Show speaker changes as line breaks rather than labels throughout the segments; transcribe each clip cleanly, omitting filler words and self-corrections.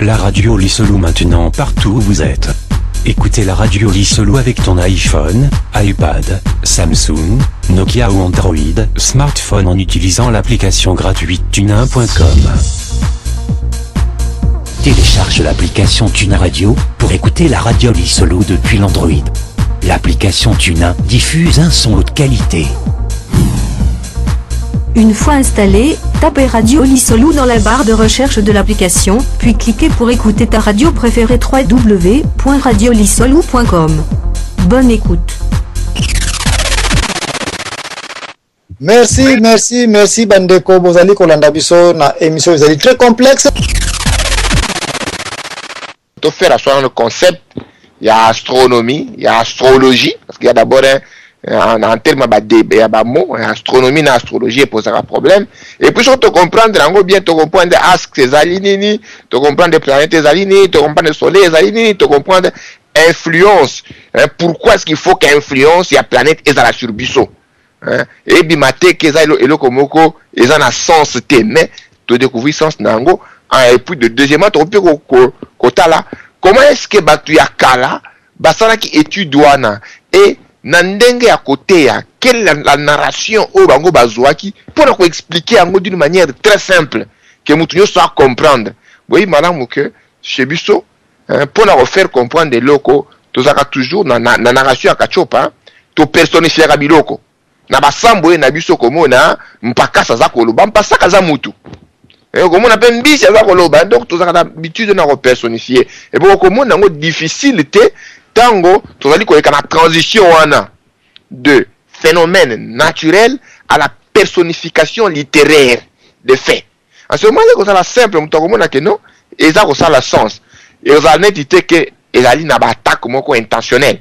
La radio Lisolou maintenant partout où vous êtes. Écoutez la radio Lisolou avec ton iPhone, iPad, Samsung, Nokia ou Android, smartphone en utilisant l'application gratuite tunin.com. Télécharge l'application Tunin Radio pour écouter la radio Lisolou depuis l'Android. L'application Tunin diffuse un son haute qualité.
Une fois installé, tapez Radio Lisolou dans la barre de recherche de l'application, puis cliquez pour écouter ta radio préférée www.radiolisolou.com. Bonne écoute.
Merci Bandeko Bozali Kolanda Biso na émission Bozali très complexe.
Pour faire asseoir le concept, il y a astronomie, il y a astrologie, parce qu'il y a d'abord en termes de mots, astronomie et astrologie pose un problème. Et puis, si tu comprends, bien, tu comprends des astres, des alignés, tu comprends des planètes, des alignés, tu comprends des soleils, des alignés, tu comprends des influences. Pourquoi est-ce qu'il faut qu'influence, il y a planète et ça la sur Bisso? Et puis, maté, que ça, et le komoko, et ça n'a sens, mais tu découvres sens nango. Et puis, deuxièmement, tu peux kota là. Comment est-ce que tu as kala, basana qui étudie douana, et Nandenge à côté, quelle est la narration au bango bazouaki pour expliquer d'une manière très simple que nous soit comprendre. Oui, madame, que chez Bisso, pour nous faire comprendre des locaux, tu as toujours na narration à Kachopa, tu personnifies à Biloko. Na basambo na Bisso comme na mpaka sa koloba, mpaka kaza mutu. Et comme on appelle bisi za koloba, donc tu as l'habitude de nous personnifier. Et pour comme on a une difficulté tango, tu vas dire qu'il y a une transition de phénomène naturel à la personnification littéraire des faits. En ce moment, c'est la simple, que non, et ça a le sens. Et vous allez dire que il y a une attaque intentionnelle.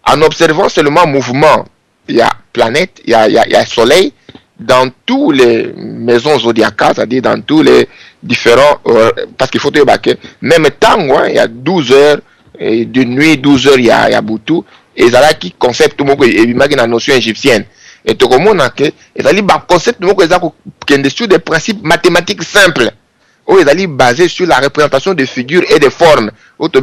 En observant seulement le mouvement, il y a planète, il y a soleil, dans toutes les maisons zodiacales, c'est-à-dire dans tous les différents, parce qu'il faut te battre, même temps, il y a 12 heures, et de nuit, 12 heures, il y a Boutou, et ça là qui concept, et imagine la notion égyptienne. Et tout le monde, et ça là, concept, qui est sur des principes mathématiques simples, où ils sont basés sur la représentation de figures et de formes, ou tu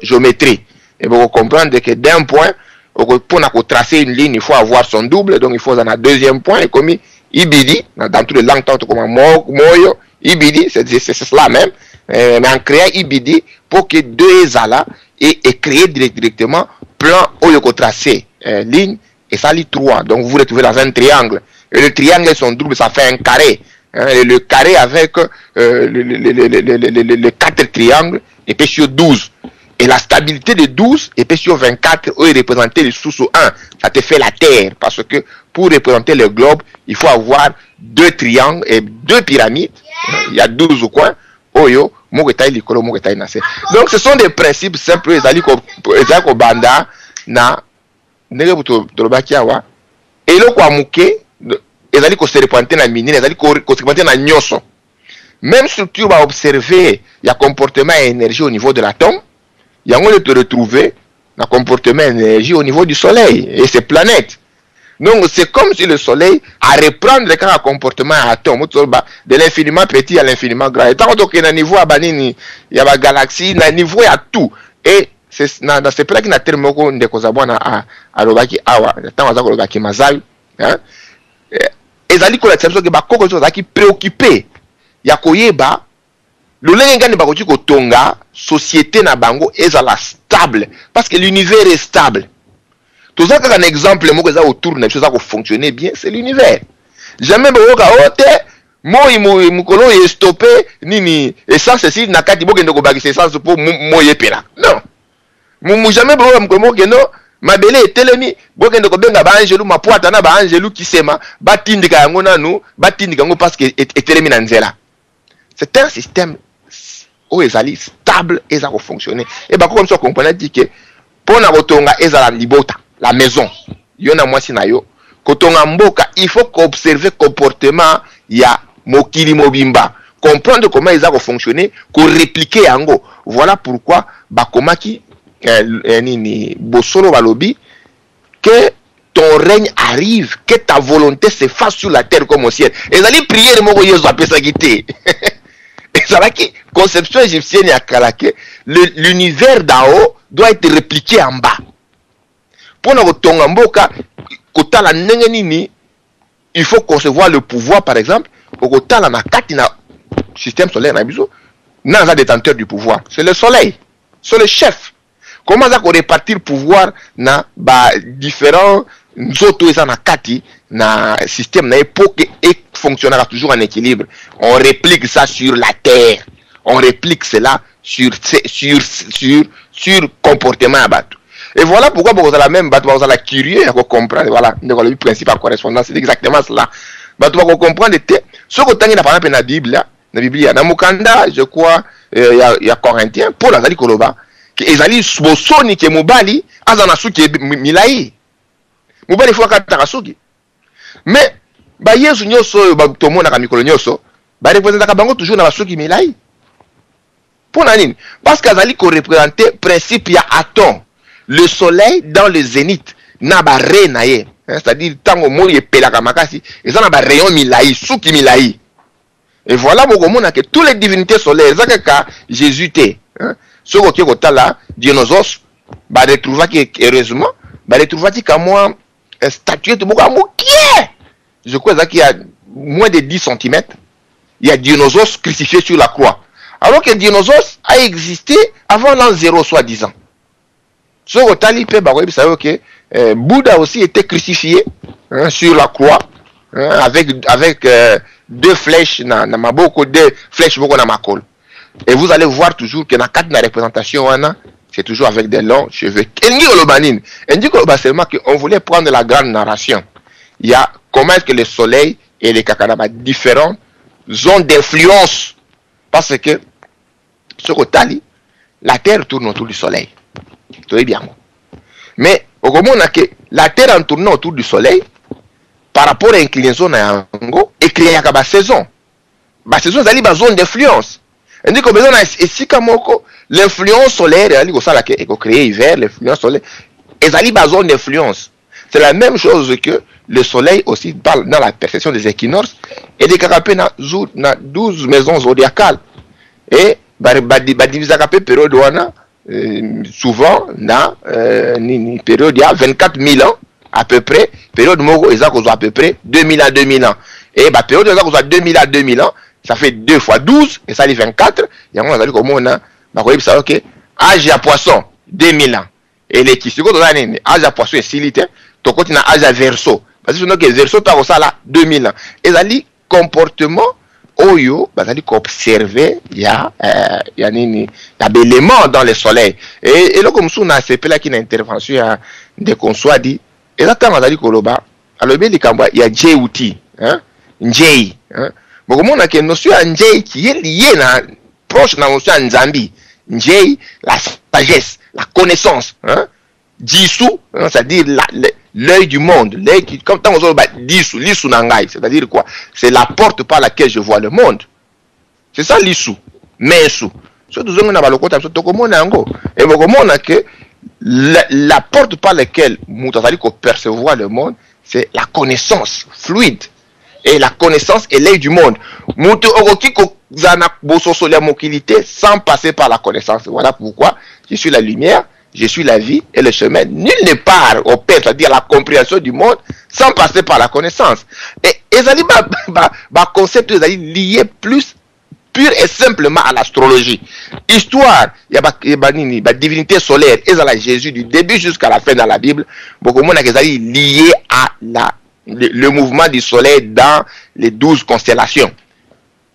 géométrie. Et vous comprendre que d'un point, pour tracer une ligne, il faut avoir son double, donc il faut un deuxième point, et comme Ibidi, dans tous les langues, comme Moyo, Ibidi, c'est cela même, mais en créant Ibidi, pour que deux là et créer directement plan où il faut tracer ligne, et ça lit 3. Donc vous vous retrouvez dans un triangle. Et le triangle et son double, ça fait un carré. Et le carré avec les 4 triangles, et puis sur 12. Et la stabilité de 12 et puis sur 24, où il représentait le sous 1. Ça te fait la Terre. Parce que pour représenter le globe, il faut avoir 2 triangles et 2 pyramides. Il y a 12 au coin. Oyo, donc ce sont des principes simples. Et le quoi mouké, ils ko se représenter na mine, ils ko se représenter na nyoso. Même structure va observer, il y a comportement et énergie au niveau de l'atome. Il y a de te retrouver dans le comportement et énergie au niveau du soleil et ses planètes. Donc c'est comme si le soleil a reprendre le comportement à atome, de l'infiniment petit à l'infiniment grand. Et tant qu'il y a un niveau à banini, il y a la galaxie, il y a un niveau à tout. Et c'est dans ce plan qui n'a tellement de causes à l'obaki awa, tant que l'obaki mazal. Et ça dit que l'exception que beaucoup de choses qui préoccupé, il y a koyeba. Le lengani bakoti ko tonga société na bango ezala stable parce que l'univers est stable. Tout ça qu'un exemple mo ça autour na chose ça ko fonctionner bien, c'est l'univers. Jamais boka ote moi mukolo est stoppé nini et ça c'est si na kati bokende ko bakisa ça pour moye pela. Non. Mu jamais boka mukolo que non mabele etelemi bokende ko benga ba angelu mapuata na ba angelu kisema batindika yango nanu batindika yango parce que etelemi na nzela. C'est un système où ils allaient stable et ça va fonctionner. Et bah comme ça on peut dire que pour na botonga ezala libota la maison. Yona mwasi na yo. Kotonga mboka, il faut qu'observer comportement ya mokili mobimba. Comprendre comment ils vont fonctionner, qu'on répliquer yango. Voilà pourquoi bakomaki nini bosolo balobi que ton règne arrive, que ta volonté se fasse sur la terre comme au ciel. Et allez prier le mot Yesu appelle ça quitter. Et ça là qui conception égyptienne à Kalake, l'univers d'en haut doit être répliqué en bas. Pour nous tongamboka kota la nengenini, il faut concevoir le pouvoir par exemple, au kota la makati na système solaire na biso, n'a détenteur du pouvoir, c'est le soleil, c'est le chef. Comment ça qu'on répartit le pouvoir na ba différents autres na kati na système na époque et fonctionnera toujours en équilibre. On réplique ça sur la terre. On réplique cela sur comportement à bateau. Et voilà pourquoi vous avez la même bateau, vous avez la curieux à comprendre. Voilà, le principe à correspondance, c'est exactement cela. Bateau va comprendre ce que vous avez par exemple dans la Bible, dans Mukanda, je crois, il y a Corinthiens, Paul Azali Koloba, qui Ezali Bosoni qui est Mobali, Azanasu qui est Milai. Mobali faut qu'à mais ba yesu nyoso ba tomona ka mikolo nyoso ba représenter bango toujours na basoki milai pour nani parce qu'azali ko représenter principe ya atom le soleil dans le zénith na ba renaye c'est-à-dire tango mo yepelaka makasi eza na ba rayon milai suki milai et voilà bokomona que toutes les divinités solaires ezaka Jésus te ce ko kotala Dionysos ba retrouver heureusement ba retrouver ka moi statuette beaucoup qui est je crois qu'il y a moins de 10 cm, il y a Dionysos crucifié sur la croix. Alors que Dionysos a existé avant l'an 0, soi-disant. Ce que vous savez que Bouddha aussi était crucifié sur la croix avec deux flèches, deux flèches dans ma colle. Et vous allez voir toujours que dans la carte de la représentation, c'est toujours avec des longs cheveux. Et dit seulement qu'on voulait prendre la grande narration. Il y a comment est-ce que le soleil et les kakanaba différentes zones d'influence. Parce que, ce que la terre tourne autour du soleil. Très bien. Mais, au moment où la terre en tournant autour du soleil, par rapport à l'inclinaison à Ango, et créer une saison. La saison, c'est une zone d'influence. On dit que l'influence solaire, elle est créée l'hiver, l'influence solaire, et c'est une zone d'influence. C'est la même chose que le soleil aussi parle dans la perception des équinoxes et des carapés dans 12 maisons zodiacales. Et diviser la période souvent dans une période il y a 24 000 ans à peu près, période mogo à peu près 2000 à 2000 ans. Et la période à 2000 à 2000 ans, ça fait 2 fois 12 et ça fait 24. Et on a dit comment on a ok, âge à poisson 2000 ans. Et les qui secondes années, âge à poisson et silité, ton côté na âge à verso. Parce que le verso t'as ça là 2000 ans. Et ça dit comportement oyo, bah ça dit qu'observer il y a des éléments dans le soleil. Et là comme ça on a CP là qui une intervention de qu'on soit dit et là quand on a dit koloba, alors bien il y a J-outil, hein, J, hein. Bon comme on a que notion J qui est lié na proche na notion Nzambi. J, la sagesse, la connaissance, hein. Dissous, hein, c'est-à-dire l'œil du monde, l'œil qui, comme tant on dit l'issou nangai, c'est-à-dire quoi? C'est la porte par laquelle je vois le monde. C'est ça l'issou, mais sous. Surtout on a le côté et on a que la porte par laquelle nous avons percevoir le monde, c'est la connaissance fluide. Et la connaissance est l'œil du monde. Sans passer par la connaissance. Voilà pourquoi je suis la lumière, je suis la vie et le chemin. Nul ne part au Père, c'est-à-dire la compréhension du monde, sans passer par la connaissance. Et ça dit, concept lié plus pur et simplement à l'astrologie. Histoire, il y a la divinité solaire, et la Jésus du début jusqu'à la fin dans la Bible, beaucoup de monde lié à le mouvement du soleil dans les 12 constellations.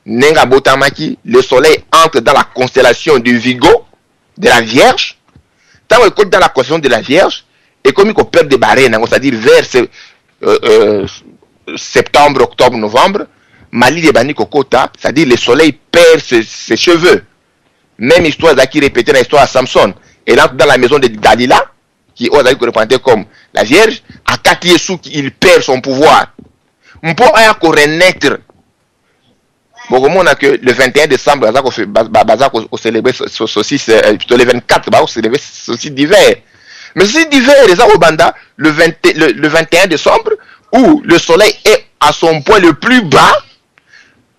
Nenga Botamaki, le soleil entre dans la constellation du Vigo, de la Vierge. Tant qu'on est dans la constellation de la Vierge, et comme il perd des barres, c'est-à-dire vers septembre, octobre, novembre, Mali de Bani Kokota, c'est-à-dire le soleil perd ses cheveux. Même histoire qui répétait dans l'histoire à Samson. Et là, dans la maison de Dalila, qui est représentée comme la Vierge, à Katiesu, il perd son pouvoir. On peut renaître. Bon, on a que le 21 décembre, on célébrer le 24, on célébrer ceci d'hiver. Mais si d'hiver, le 21 décembre, où le soleil est à son point le plus bas,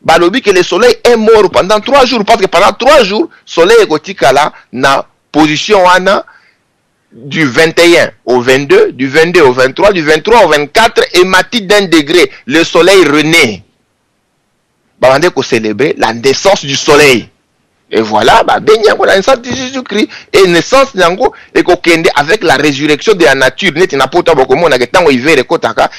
balobi que le soleil est mort pendant 3 jours, parce que pendant 3 jours, le soleil est gotikala na position wana du 21 au 22, du 22 au 23, du 23 au 24, et mati d'1 degré, le soleil renaît. Babande ko célébrer la naissance du soleil. Et voilà, la naissance de Jésus-Christ, et naissance nango, et kokende avec la résurrection de la nature.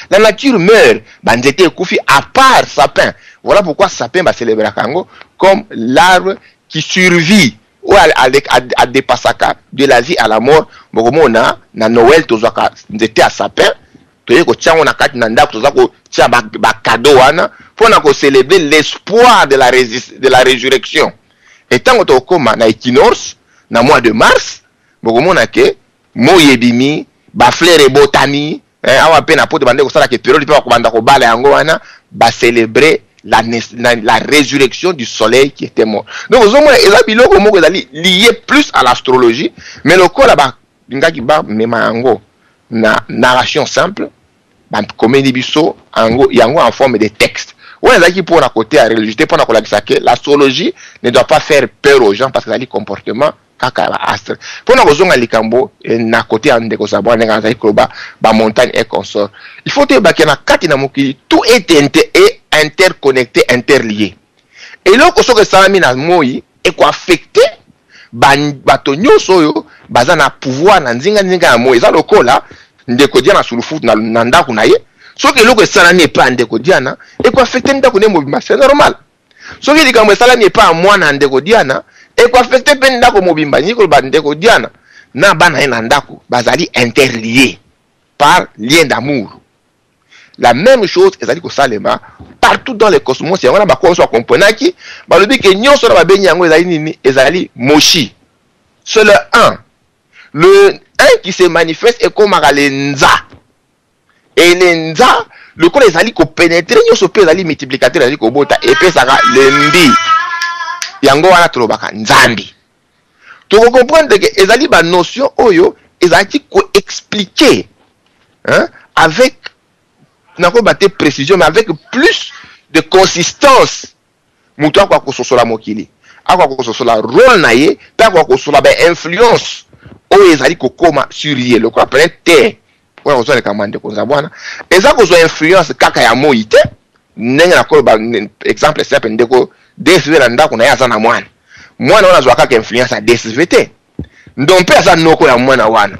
La nature meurt. Bandete koufi à part sapin. Voilà pourquoi sapin va célébrer Kango comme l'arbre qui survit ou à dépassaka de la vie à la mort. Bokomona na Noël tozaka nzete à sapin. Toye ko tia on akati na ndako tozako tia ba cadeau wana pour na ko célébrer l'espoir de la résurrection. Et tant que tu as na équinoxe, na mois de mars, bokomona ke moyebimi, ba fleur et botami, awa pe na pote bande ko sala ke période pe ko banda ko bala yango wana, ba célébrer la résurrection du soleil qui était mort. Donc vous avez eza biloko moko ezali lié plus à l'astrologie, mais le ko la ba ngaki ba mema yango na narration simple, ba komeni biso yango en forme de texte. Ouais, pour la côté à religiosité, pour l'astrologie ne doit pas faire peur aux gens parce que c'est comportement kaka astre. Pour la raison à likambo na côté en décosabo na montagne et consort. Il faut te baquer na katina mokili, tout est interconnecté, interlié. Et là que ça mis na moi et quoi affecté bato nyoso yo baza na pouvoir na nzinga na moi ça lokola ndeko dia na sulufu na ndako na ye. Ce que l'eau ça n'est pas en diana et quoi affecter ndako ne mobimba c'est normal. Ce que likambo ça n'est pas moi na ndeko diana et quoi affecter pe ndako mobimba ni ko ba ndeko diana na bana na ndako bazali interliés par lien d'amour. La même chose ezali ko salema partout dans le cosmos y a ba ko so comprendre ki ba le dit que nyonso na ba benyi yango ezali nini ezali moshi. C'est le 1. Le 1 qui se manifeste est comme Alenza. Et l'enza, le corps est allé pénétrer, il se peut aller multiplicateur, il ko bota et puis ça va lembi. Yango wana trobaka nzambi. Tu comprends que ezali ba notion oyo ezali ko expliquer hein avec nako baté précision mais avec plus de consistance. Muto kwa ko sosola mokili. Akwa ko sosola rôle na ye, pa kwa ko sosola ba influence oyo ezali ko koma sur ye, le quoi prêter. Ouais, on a commandé comme ça, voilà. Et ça, qu'on influence kaka ya moïte, n'enga ko ba exemple simple ndeko DSV na ndako na ya sana mwana. Mwana wana zwa kaka influence à DSVT. Ndompe asa noko ya mwana wana.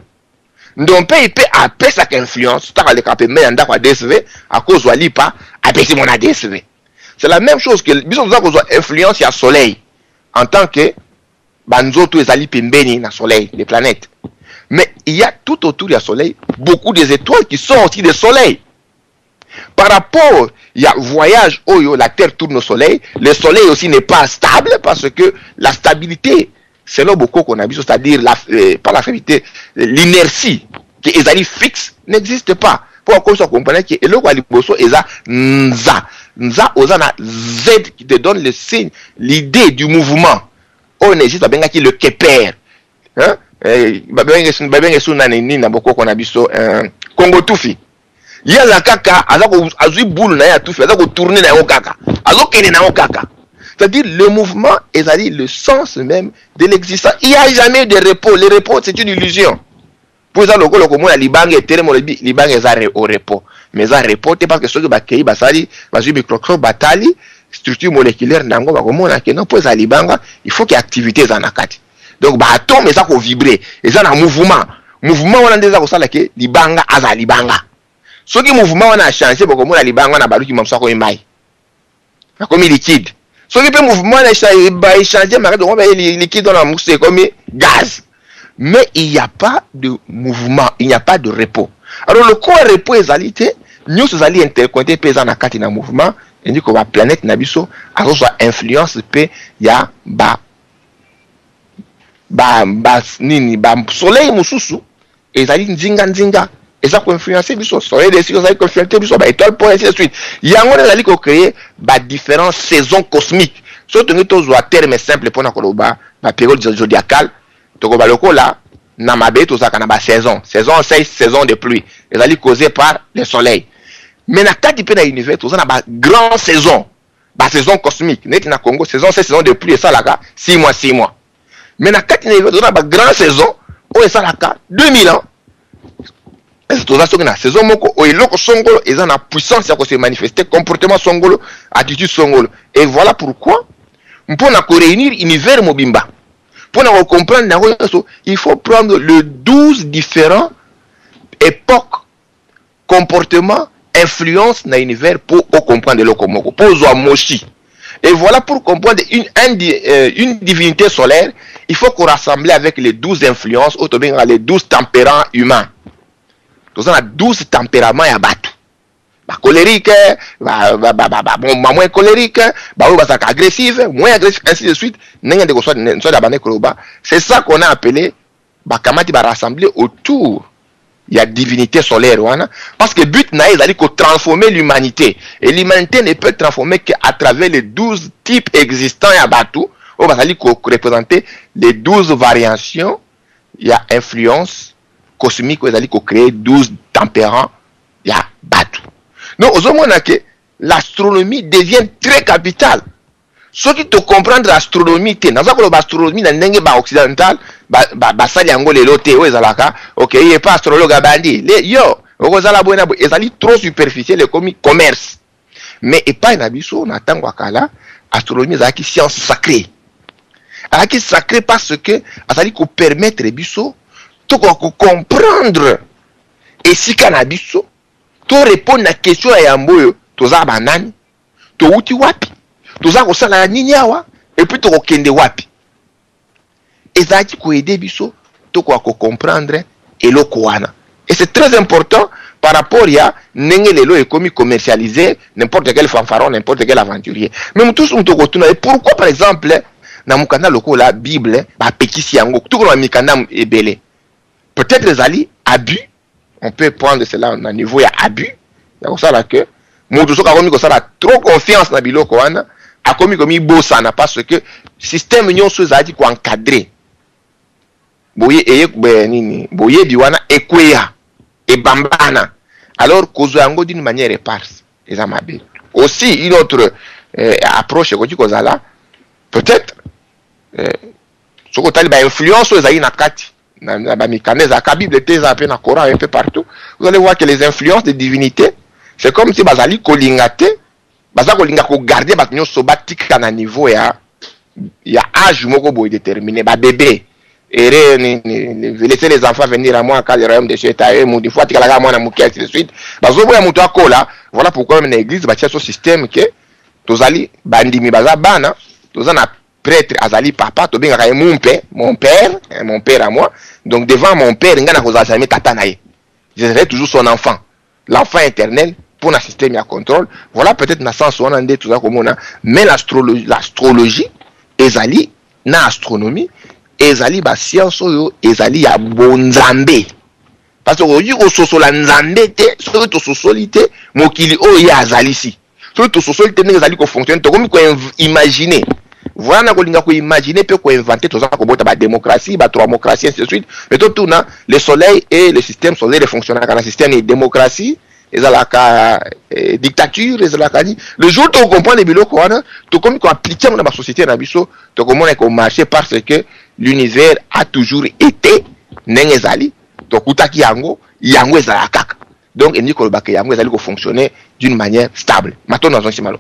Ndompe ipe apesa ka influence, ta le kapé mais ndako à DSV à cause wa lipa apesi mon DSV. C'est la même chose que biso za ko influence ya soleil en tant que banzoto ezali pembeni na soleil, les planètes. Mais il y a tout autour du soleil beaucoup des étoiles qui sont aussi des soleils. Par rapport, il y a voyage où la Terre tourne au soleil, le soleil aussi n'est pas stable parce que la stabilité, c'est là beaucoup qu'on a vu, c'est-à-dire pas la stabilité, l'inertie qui est fixe n'existe pas. Pour qu'on soit comprenant que le roi Liboso est nza. Nza osana Z qui te donne le signe, l'idée du mouvement. On existe bien qui le keper. Hein? Congo Tufi. Il y a la kaka, azui boule na ya Tufi, azako tourner na yo kaka. Azo kene na yo kaka. C'est-à-dire le mouvement, c'est-à-dire le sens même de l'existence. Il n'y a jamais de repos. Le repos, c'est une illusion. Pour ça, le commun a libang et terme libang est au repos. Mais ça repos, parce que ceux qui bakei basali, basu microscope batali, structure moléculaire nango bakomona que non pour ça libanga, il faut qu'il y ait activité dans la carte. Donc bah atome ça ko vibrer et ça na mouvement wana ndeza ko sala ke libanga aza libanga soki mouvement wana a changer boko mona libanga na baluki mamsa ko imbai na comme liquide soki pe mouvement wana changer mais donc liquide dans la mousse comme gaz mais il n'y a pas de mouvement, il n'y a pas de repos. Alors le corps repos ezalité nous allons interconnecter pesant na kati na mouvement et dit que la planète na biso a soit influence pe ya nini soleil mususu ezali nzinga eza ko influencer biso soleil des cieux ezali ko influencer biso étoile pour ainsi de suite yango ezali ko créer différentes saisons cosmiques surtout ngi tozwa terme simple pona koloba période zodiacale to ko baloko la na mabe tout ça kana ba saison 6 saison de pluie ezali causé par le soleil mais na kati pe na univers tout ça na ba grand saison ba saison cosmique net na Congo saison 6 saison de pluie et ça là 6 mois mais na kati na univers tout ça ba grand saison o et ça là 2000 ans et tout ça na saison moko o eloko songolo eza na puissance ya ko se manifester comportement songolo attitude songolo et voilà pourquoi mpona ko réunir univers mobimba. Pour nous comprendre, il faut prendre les 12 différents époques, comportements, influences dans l'univers pour comprendre le Komoko, pour Zoamoshi. Et voilà, pour comprendre une divinité solaire, il faut qu'on rassemble avec les 12 influences, les 12 tempéraments humains. Donc, on a 12 tempéraments à battre. Colérique, moins colérique, agressif, moins agressif, ainsi de suite. C'est ça qu'on a appelé Bakamati va rassembler autour. Il y a divinité solaire, parce que le but c'est de transformer l'humanité. Et l'humanité ne peut être transformée qu'à travers les 12 types existants à Batou. On va représenter les 12 variations. Il y a influence cosmique, on va créer 12 tempérants. Il y a Batou. Donc, l'astronomie devient très capitale. Ceux qui te comprennent l'astronomie, l'astronomie dans occidental, ok, il n'est pas astrologue à bandi. Yo, ils trop superficiel comme commerce. Mais et pas un abisso, on attend wakala, astronomie est science sacrée. Elle est sacrée parce que elle peut permettre bisso de comprendre et si canabisso to répondre à la question à Yamboyo, to za banani, to uti wapi, to za kosala nini awa, et puis to kende wapi. Et ça qui ko aider biso, to ko comprendre et lo koana. Et c'est très important par rapport à nenge lelo et comme commercialiser n'importe quel fanfaron, n'importe quel aventurier. Mais tous on to kotuna et pourquoi par exemple na mukanda loko la Bible ba pekisi yango, tout ko mikanda ebele. Peut-être les ali abus. On peut prendre cela à un niveau à abus. Il y a ça que trop confiance dans biloko wana a commis comme bossana parce que système union sous a dit ko encadrer. Boye boye biwana ekweya et bambana. Alors kozo yango d'une manière éparse. Aussi une autre approche que tu kozala peut-être ce que tu as influence aux aïna kati. Un peu partout, vous allez voir que les influences des divinités, c'est comme si Bazali Kolingate, Bazali Kolingako garder Batignon Sobatik à un niveau, il y a âge moko déterminé, bébé. Et laisser les enfants venir à moi quand le royaume de Dieu est à eux, des fois, tu as moi ainsi de suite. Voilà pourquoi même l'église, il ce système que Tozali, Bandimi Bazabana, Tozana. Prêtre azali papa to benga mon père à moi, donc devant mon père ngana kozasami tata nae, je serai toujours son enfant, l'enfant éternel pour un système à contrôle. Voilà peut-être na sens on ande tout ça comme on a, mais l'astrologie ezali na astronomie ezali ba science oyo ezali ya bonzambe, parce que oyi ko sosola nzambe te so to sosolité mokili oyo azali si so to sosolité ngezali ko fonctionner to comme ko imaginer. Voilà, on a imaginer peut qu'on inventer tout ça comme la démocratie, la démocratie, ainsi de suite. Mais tout le soleil et le système solaire fonctionnent dans le système de démocratie, la dictature, le jour où on comprend les bureaux, tout comme qu'on applique dans la société, tout comme on est marché parce que l'univers a toujours été n'engezali, tout kutaki yango ezalaka. Donc il dit que yango ezali ko fonctionner d'une manière stable. Maintenant dans un simalo.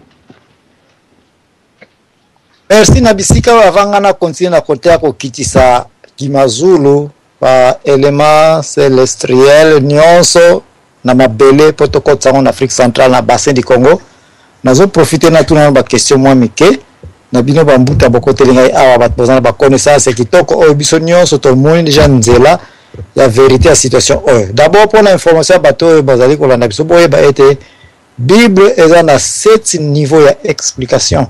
Merci Nabisika avant na continuer na côté ya kokitisa kimazulu pa élément célestiel nyonso na mabele protocole tsango en Afrique centrale na bassin du Congo. Nazo profiter na tuna ba question moi mike na bino bambuta bokote lingai awa bat bozana ba connaissance kitoko o biso nyonso to moni déjà nzela la vérité à situation d'abord pour l'information bato bazali ko landa biso boye ba ete Bible est na 7 niveaux ya explication.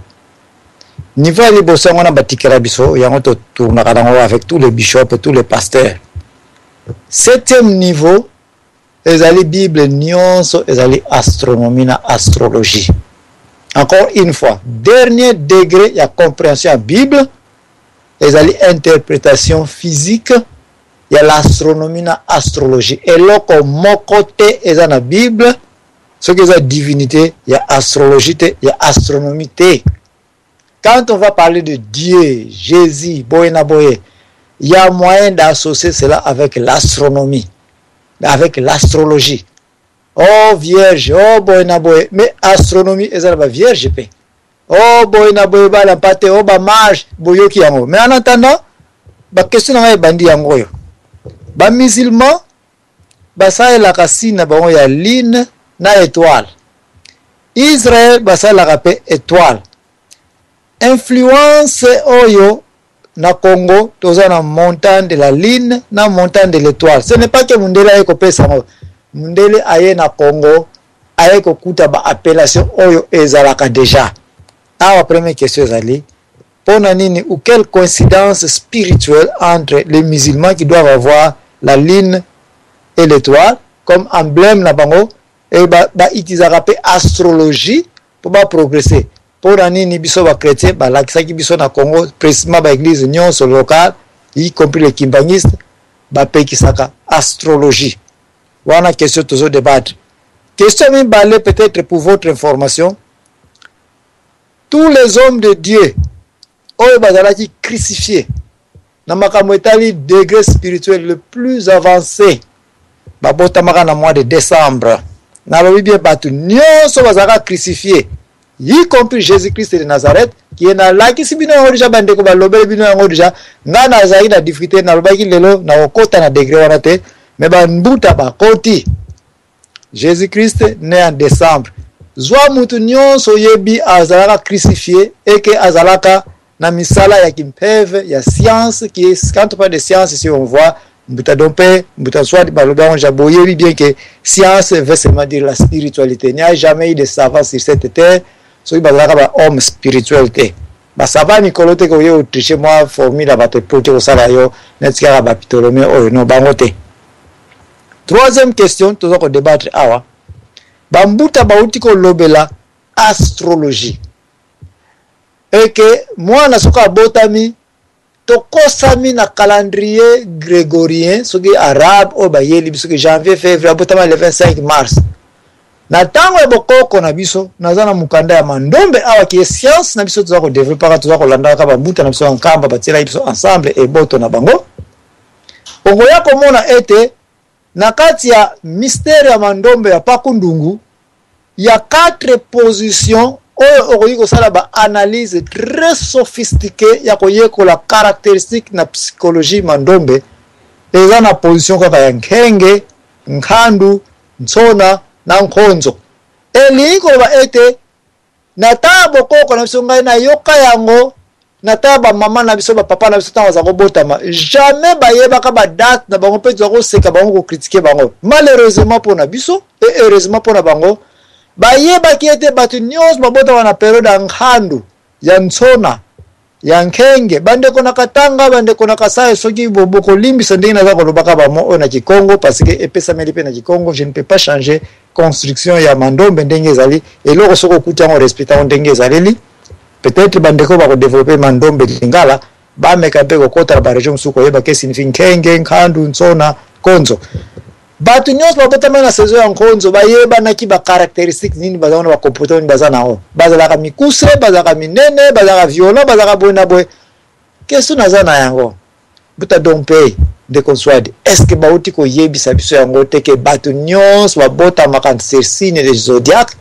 Niveau à l'ébosson, on a bâti Karabiso, il y a un tourne avec tous les bishops, tous les pasteurs. 7e niveau, ils allaient Bible, nyonso, ils allaient astronomie, astrologie. Encore une fois, dernier degré, il y a compréhension à Bible, ils allaient interprétation physique, ya l'astronomie na astrologie eloko moko te eza na Bible soki eza divinité ya astrologie te ya astronomie te. Quand on va parler de Dieu, Jésus, boye na boye, il y a moyen d'associer cela avec l'astronomie, avec l'astrologie. Oh vierge, oh boye na boye, mais astronomie eza ba vierge pe. Oh boye na boye ba la pate, oh ba mage boyoki yango. Mais en attendant, ba question na bandi yango yo. Ba musulman ba sa la kasina ba ya lune na étoile. Israël ba sa la pe étoile. Influence oyo na Congo toza na montagne de la lune na montagne de l'étoile. Ce n'est pas que Mundele aye ko pesa ngo. Mundele aye na Congo aye ko kuta ba appellation oyo ezalaka déjà. Awa première question ezali pona nini ou quelle coïncidence spirituelle entre les musulmans qui doivent avoir la lune et l'étoile comme emblème na bango et ba itizaka pe astrologie pour ba progresser. Pona nini biso ba chrétien ba lakisaki biso na Congo précisément ba église nyonso locale y compris les kimbangistes ba pekisaka astrologie. Wana question toujours débattre. Question mi balé peut-être pour votre information. Tous les hommes de Dieu oyo bazalaki crucifiés na makambo etali degré spirituel le plus avancé babotamaka na mois de décembre na lobi bien batu nyonso bazalaka crucifiés y compris Jésus-Christ de Nazareth qui est na lakisi bino yango déjà bandeko balobeli bino yango déjà nga nazalaki na difficulté na lobaki lelo na okota na degré wana te mais bambuta bakoti Jésus-Christ né en décembre zwa mutu nyonso yebi azalaka crucifié et que azalaka na misala ya kimpeve ya science qui est quand on parle de science ici on voit mbuta dompe mbuta soit baloba jaboyebi bien que science veut seulement dire la spiritualité. Il n'y a jamais eu de savant sur cette terre so bazalaka ba homme spiritualité ba savant Nicolote ko yo tricher moi formule ba te pote ko sala yo netika ba Ptolomée oyo no bangote. Troisième question tozo ko débattre awa bambuta bauti ko lobela astrologie et que moi na soka botami tokosami na calendrier grégorien soki arabe o bayeli biso que janvier février botama le 25 mars na tango ya bokoko na biso nazana mukanda ya mandombe awa ki science na biso toza ko développer toza ko landa ka bambuta na biso nkamba batela biso ensemble et boto na bango ongo ya komona ete na kati ya mystère ya mandombe ya pakundungu il y a 4 positions oyo okoki kosala ba analyse très sophistiquée ya koyekola caractéristique na psychologie mandombe eza na position kaka ya nkenge nkhandu ntsona na nkhonzo elingi koloba ete na ta bokoko na biso ngai na yoka yango na ta ba mama na biso ba papa na biso ntango baza kobotama jamais bayebaka ba date na bango mpe toza koseka bango kokritike bango malheureusement mpona biso et heureusement mpona bango bayebaki ete bato nyonso babotama na periode ya nkhandu ya ntsona ya nkenge bandeko na katanga bandeko na kasai soki bokolimbisa ndenge naza kolobaka bamo oyo na Kikongo parce que epesameli mpe na Kikongo je ne peux pas changer construction ya mandombe ndenge ezali eloko soko okuti yango respecta ndenge ezaleli peut-être bandeko bakodévelopper mandombe lingala bameka mpe kokota na baregion mosusu koyeba ke signifie nkenge nkhandu ntsona konzo bato nyonso babotama na saison ya nkonzo bayebanaki ba caractéristique nini bazala na ba comportement nini bazala nao bazalaka mikuse bazalaka minene bazalaka violent bazalaka boye na boye question naza na yango buta dompe de conswadi est-ce que bauti koyebisa biso yango te ke bato nyonso babotamaka sur signe de zodiaque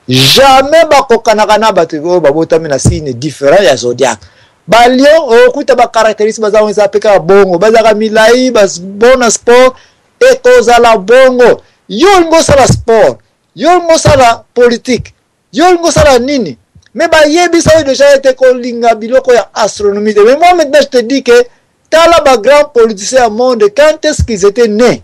jamais bakokanaka na bato oyo babotami na signe différent ya zodiaque balio okuta ba caractéristique bazala eza peka bongo bazalaka milai bona sport et kozala bongo yo ngosala sport yo ngosala politique yo ngosala nini mais ba yebisa yo déjà été kolinga biloko ya astronomie mais moi maintenant je te dis que tala ba grand politicien au monde quand est-ce qu'ils étaient nés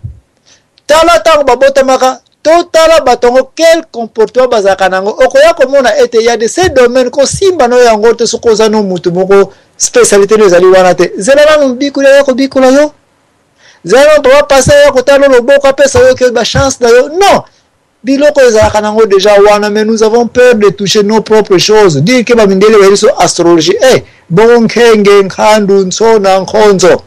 tala tango babotamaka to tala batongo quel comportement bazaka nango okoya komona ete il y a de ces domaines ko simba no yango te sokoza no mutu moko spécialité no ezali wana te zelala no bikula yo ko bikula yo zero doit passer à côté de l'oboko après ça que ba chance d'ailleurs non biloko ezalaka nango déjà wana mais nous avons peur de toucher nos propres choses dire que ba mindele ba astrologie bon nkenge nkhandu ntsona nkhonzo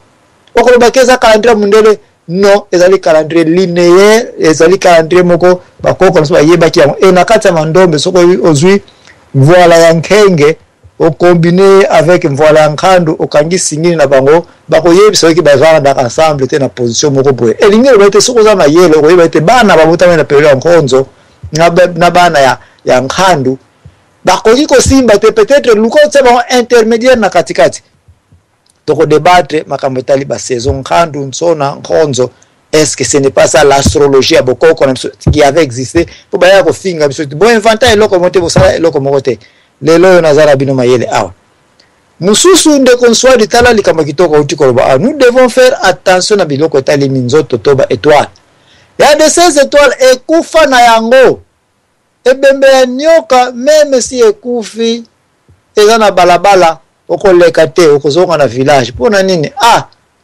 okoloba keza calendrier mundele non ezali calendrier linéaire ezali calendrier moko bakoko nso bayebaki yango et na kati ya mandombe soko ozwi voila ya nkenge au combiné avec voila ya nkandu okangi singini na bango bakoyebisa soki bazwana ensemble te na position moko boye elingi loba ete soko za mayele okoyeba ete bana babotama na periode ya nkonzo na bana ya nkandu bakoki kosimba te peut-être lukotse bango intermédiaire na katikati toko débattre makambo etali ba saison nkandu nsona nkonzo. Est-ce que ce n'est pas ça l'astrologie à bokoko qui avait existé pour baya ko finga biso bo inventer eloko mote bo sala eloko mokote lelo nazara bino mayele awa mususu nde konswa ditala likamba kitoko utikoloba nous devons faire attention na biloko etali minzoto toba étoile ya de ces étoiles ekufa na yango ebembe ya nyoka même si ekufi eza na balabala okoleka te okozonga na village pona nini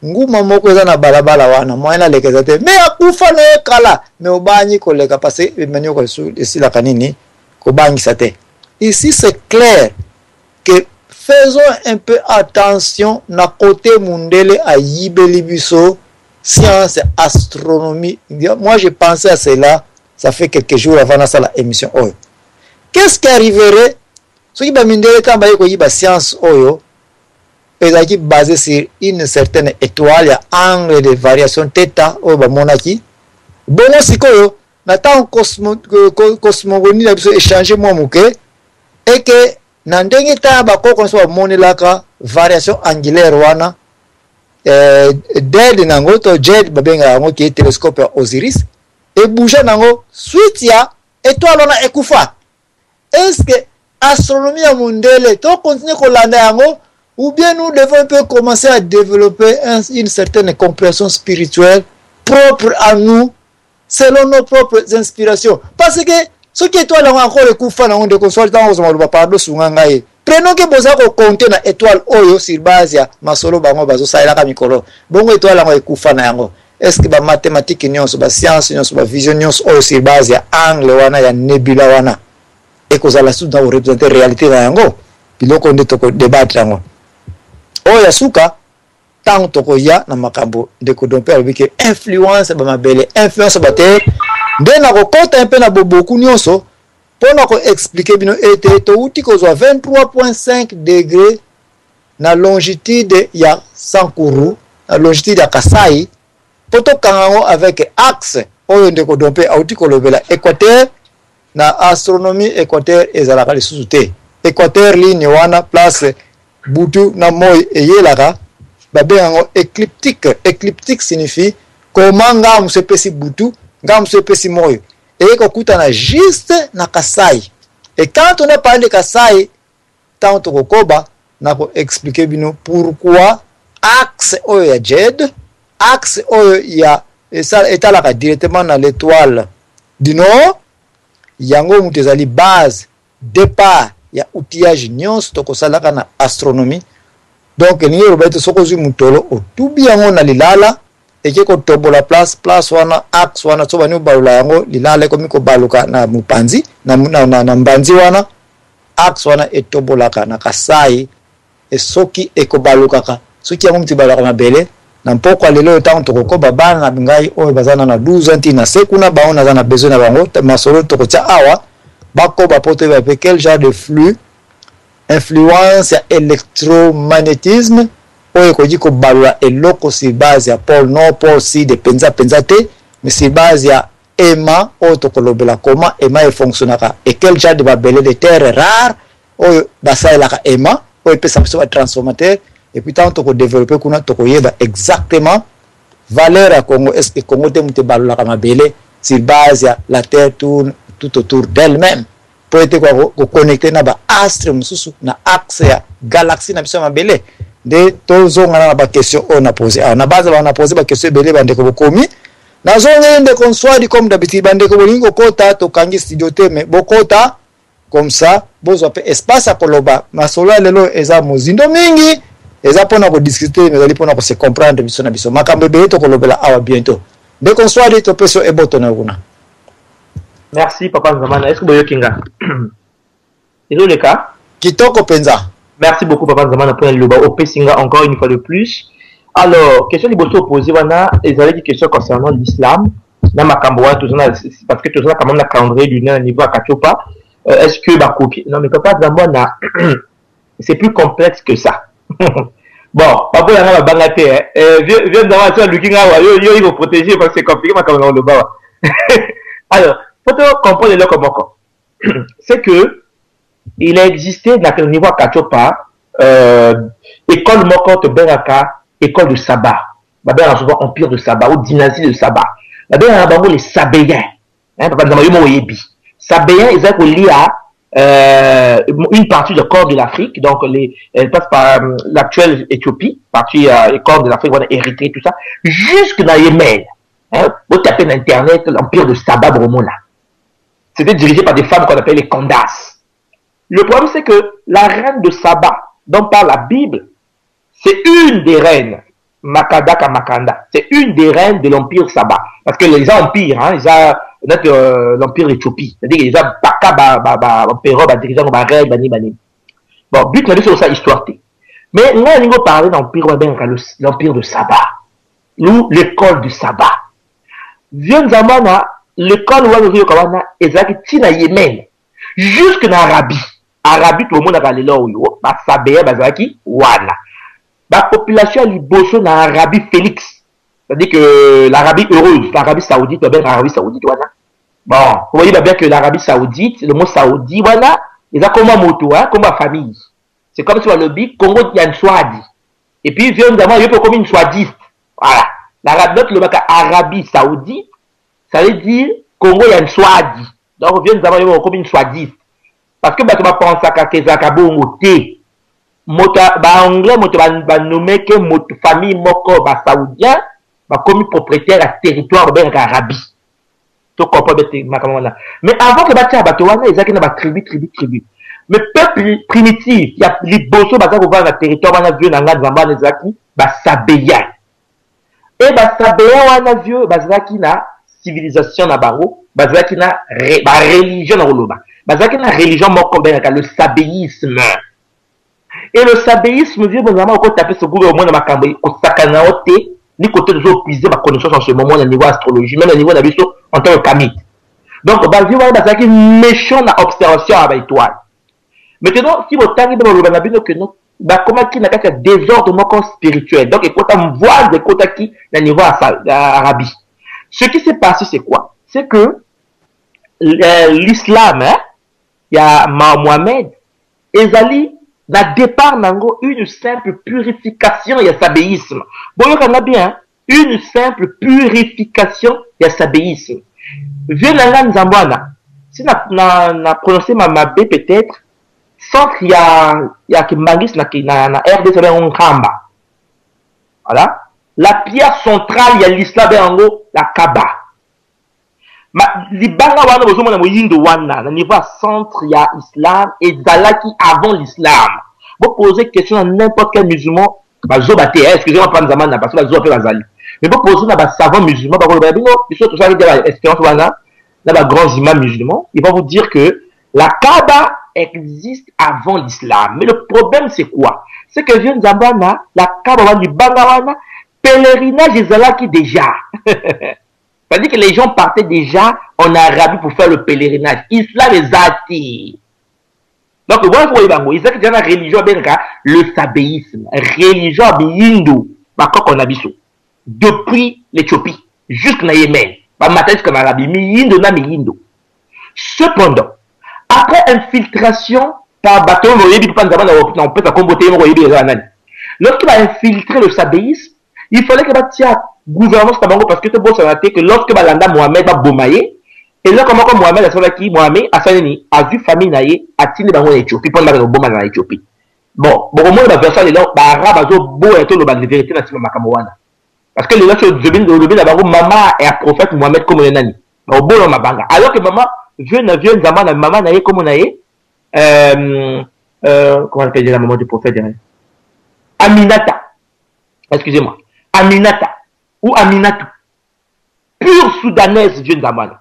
nguma moko eza na balabala wana moyena lekeza te me akufa na ekala me obanyi koleka parce emenyo ko esila kanini ko bangisa te. Ici c'est clair que faisons un peu attention na côté mundele a yibeli biso science astronomie. Moi je pensais à cela ça fait quelques jours avant la émission oyo. Qu'est-ce qui arriverait soki ba mindele kamba yeko yiba science oyo est basé sur une certaine étoile, il y a angle de variation θ au monaki. Bon, sikoyo, nata cosmogonie na biso échanger moi muke et que nandenge ta bako kon so monelaka variation angulaire wana dead nango to jet babenga yango ki télescope ya Osiris et bouger nango suite ya étoile wana ekufa. Est-ce que astronomie ya mundele to continue kolanda yango ou bien nous devons un peu commencer à développer une certaine compréhension spirituelle propre à nous, selon nos propres inspirations. Parce que ce qui est toi là encore le coup fan de console dans aux pardon sungangaye. Prenons que boza ko compter na étoile oyo sur base ya masolo bango bazo saila ka mikolo. Bongo étoile là ko kufa na yango. Est-ce que ba mathématiques nyonso ba science nyonso ba vision nyonso oyo sur base ya angle wana ya nebula wana. Et que ça la sous dans représenter réalité na yango. Biloko nde toko débattre yango. Oya suka tant toko ya na makambo de ko domper avec influence ba mabele influence ba te nde na ko kota un peu na boboku nyonso pona ko expliquer bino ete to uti ko zo 23.5 degrés na longitude ya Sankuru na longitude ya Kasai poto kango avec axe oyo nde ko domper auti ko lobela équateur na astronomie équateur ezalaka lisusu te équateur ligne wana place butu na moy eyelaka babenga écliptique signifie comment nga musepesi butu nga musepesi moyo et kokutana juste na Kasai. Et quand on a parlé de Kasai tant to kokoba na ko expliquer bino pourquoi axe oyo ya Jed axe oyo ya etalaka directement na l'étoile du nord yango mutezali base départ ya outillage nyonso tokosalaka na astronomie. Donc ni robete sokozi mutolo otubi yango na lilala eke ko tobola place wana axe wana so bani balula yango lilala ko miko baluka na mupanzi na mbanzi wana axe wana etobolaka na Kasai esoki ekobalukaka soki yango mutibalaka mabele na mpoko lelo tango tokokoba bana ngai oyo bazana na 12 ans na sekuna baona zana besoin na bango masolo tokotia awa bako bapote ba quel genre de flux influence ya électromagnétisme oyo koji ko balula eloko si base ya pôle nord pôle sud penza te mais si base ya ema oyo tokolobela comment ema e fonctionnaka et quel genre de babele de terre rare oyo basalaka ema oyo pesa biso ba transformateur et puis tant toko développer kuna toko yeba exactement valeur à Congo est-ce que Congo te muté balula ka mabele si base ya la terre tourne tout autour d'elle-même pour être connecté na ba astre mususu na axe ya galaxie na biso mabele de tozonga na ba question on a posé na base on a posé ba question belé bande ko komi na zonga inde consoi comme d'habitude bande ko bolingo kota to kangi studio te mais bokota comme ça bozo pe espace à koloba masolo lelo eza mozindo mingi eza pona ko discuter mais ali pona ko se comprendre biso na biso makambe be to kolobela awa bientôt de consoi de to peso e botona kuna.
Merci Papa Nzamana. Est-ce que vous kinga? C'est le cas?
Kitoko penza.
Merci beaucoup Papa Nzamana pour le bas au Pessinga encore une fois de plus. Alors, question liboso opposée, voilà, ils avaient des questions concernant l'islam. Dans ma Camboua, parce que tout ça, quand même, la calendrier du niveau à Kachopa, est-ce que ma copie. Non, mais papa, d'abord, c'est plus complexe que ça. Bon, papa, il y a un bangaté, viens d'avoir ça, looking out, il faut protéger parce que c'est compliqué, ma caméra, le bas. Alors, faut comprendre le comment. C'est que, il a existé, dans le niveau à Kachopa, école Mokot Beraka, école de Saba. Babel a souvent empire de Saba ou dynastie de Saba. Babel a d'abord les Sabéens. Sabéens, ils ont lié à une partie du corps de l'Afrique. Donc, elle passe par l'actuelle Éthiopie, partie du corps de l'Afrique, Érythrée, tout ça, jusque dans Yémen. Vous tapez dans Internet l'empire de Saba Bromona. C'était dirigé par des femmes qu'on appelle les Candaces. Le problème, c'est que la reine de Saba, dont parle la Bible, c'est une des reines, Makadaka Makanda, c'est une des reines de l'empire Saba. Parce que les empires, hein, ils ont l'empire Éthiopie. C'est-à-dire qu'ils ont Baka, Empéro, dirigeant, Reine, Bani. Bon, but, c'est ça, histoire. Mais nous, on va parler d'empire, l'empire de Saba. Nous, l'école du Saba. Viens Zamana, l'école où on a Tina Yémen, jusque dans l'Arabie. Arabie, tout le monde a les lois, Sabéa, Bazaki, Wana. La population liboso dans l'Arabie Félix. C'est-à-dire que l'Arabie heureuse, l'Arabie Saoudite, bien l'Arabie Saoudite, voilà. Bon, vous voyez bien que l'Arabie Saoudite, le mot Saoudi, voilà, ils ont comme un moto, hein, comme une famille. C'est comme si on le dit, Congo, il y a une Swadi. Et puis, vient nous avoir, il y a comme une Swadiste. Voilà. L'Arabie, le mot Arabie Saoudite, ça veut dire, Congo, il y a une Swadi. Donc, vient nous avoir, il y a comme une Swadiste. Parce que, bah, tu vas penser à Kezaka Bongo, anglais nommé que famille moko saoudien comme propriétaire à territoire de l'Arabie. Tu comprends bien. Mais avant que batia batowana ils avaient une tribu. Mais peuple primitif, il y a les bosso bazak au na territoire wana vieux nanga zamba nezaki Sabéen. Et Sabéen wana vieux bazaki na civilisation na bango, bazaki na religion na roloba. Bazaki na religion moko benaka le sabéisme. Et le sabéisme vient vraiment au taper ce gouvernement de Makambo, au sakanaote, ni côté de autres puiser ma connaissance en ce moment au niveau astrologie, même au niveau de la en tant que kamite. Donc, il y a une méchante observation avec l'étoile. Maintenant, si vous avez que nous, comment qui n'a qu'un désordre spirituel. Donc, il faut voir des côtés qui, au niveau Arabie. Ce qui s'est passé, c'est quoi? C'est que l'islam, il y a Mohamed, Ezali, la départ nango une simple purification il y a sabéisme. Bon on a bien une simple purification il y a sabéisme. Vieux nanga nzambwana. Si na prononcé ma B peut-être sans qu'il y a que mangis na RD c'est un kamba. Voilà. La pierre centrale il y a l'islam nango la Kaaba. Libanga wana bozomona moyindo wana na niveau centre il y a islam et zalaki avant l'islam. Vous posez question à n'importe quel musulman, excusez-moi pas Nzamana parce que vous bazali. Mais vous posez à savant musulman, ils sont tous avec des expériences wana, dans grands imams musulmans, ils vont vous dire que la Kaaba existe avant l'islam. Mais le problème c'est quoi? C'est que vient Nzambana, la Kaaba wana libanga wana, pèlerinage et zalaki déjà. C'est-à-dire que les gens partaient déjà en Arabie pour faire le pèlerinage. Islam est zati. Donc, vous voyez, ils ont déjà la religion, le sabéisme, religion hindou, depuis l'Éthiopie jusqu'à Yémen, jusqu'en Arabie, cependant, après infiltration par bateau, lorsqu'il va infiltrer le sabéisme, il fallait que gouvernance parce que que lorsque Mohamed va bomayer, et là comment Mohamed a vu famille naïe a tiré dans l'Éthiopie pour le boma dans l'Éthiopie. Bon au moins la version les là arabe beau et tout le vérité na sima makamwana. Parce que les là sur le maman et un prophète Mohamed comme le nani. Au bon mabanga. Alors que maman vieux zaman maman naïe comme naïe comment on appelle la maman du prophète Aminata. Excusez-moi. Aminata ou Aminatou. Pure soudanaise vieux zaman.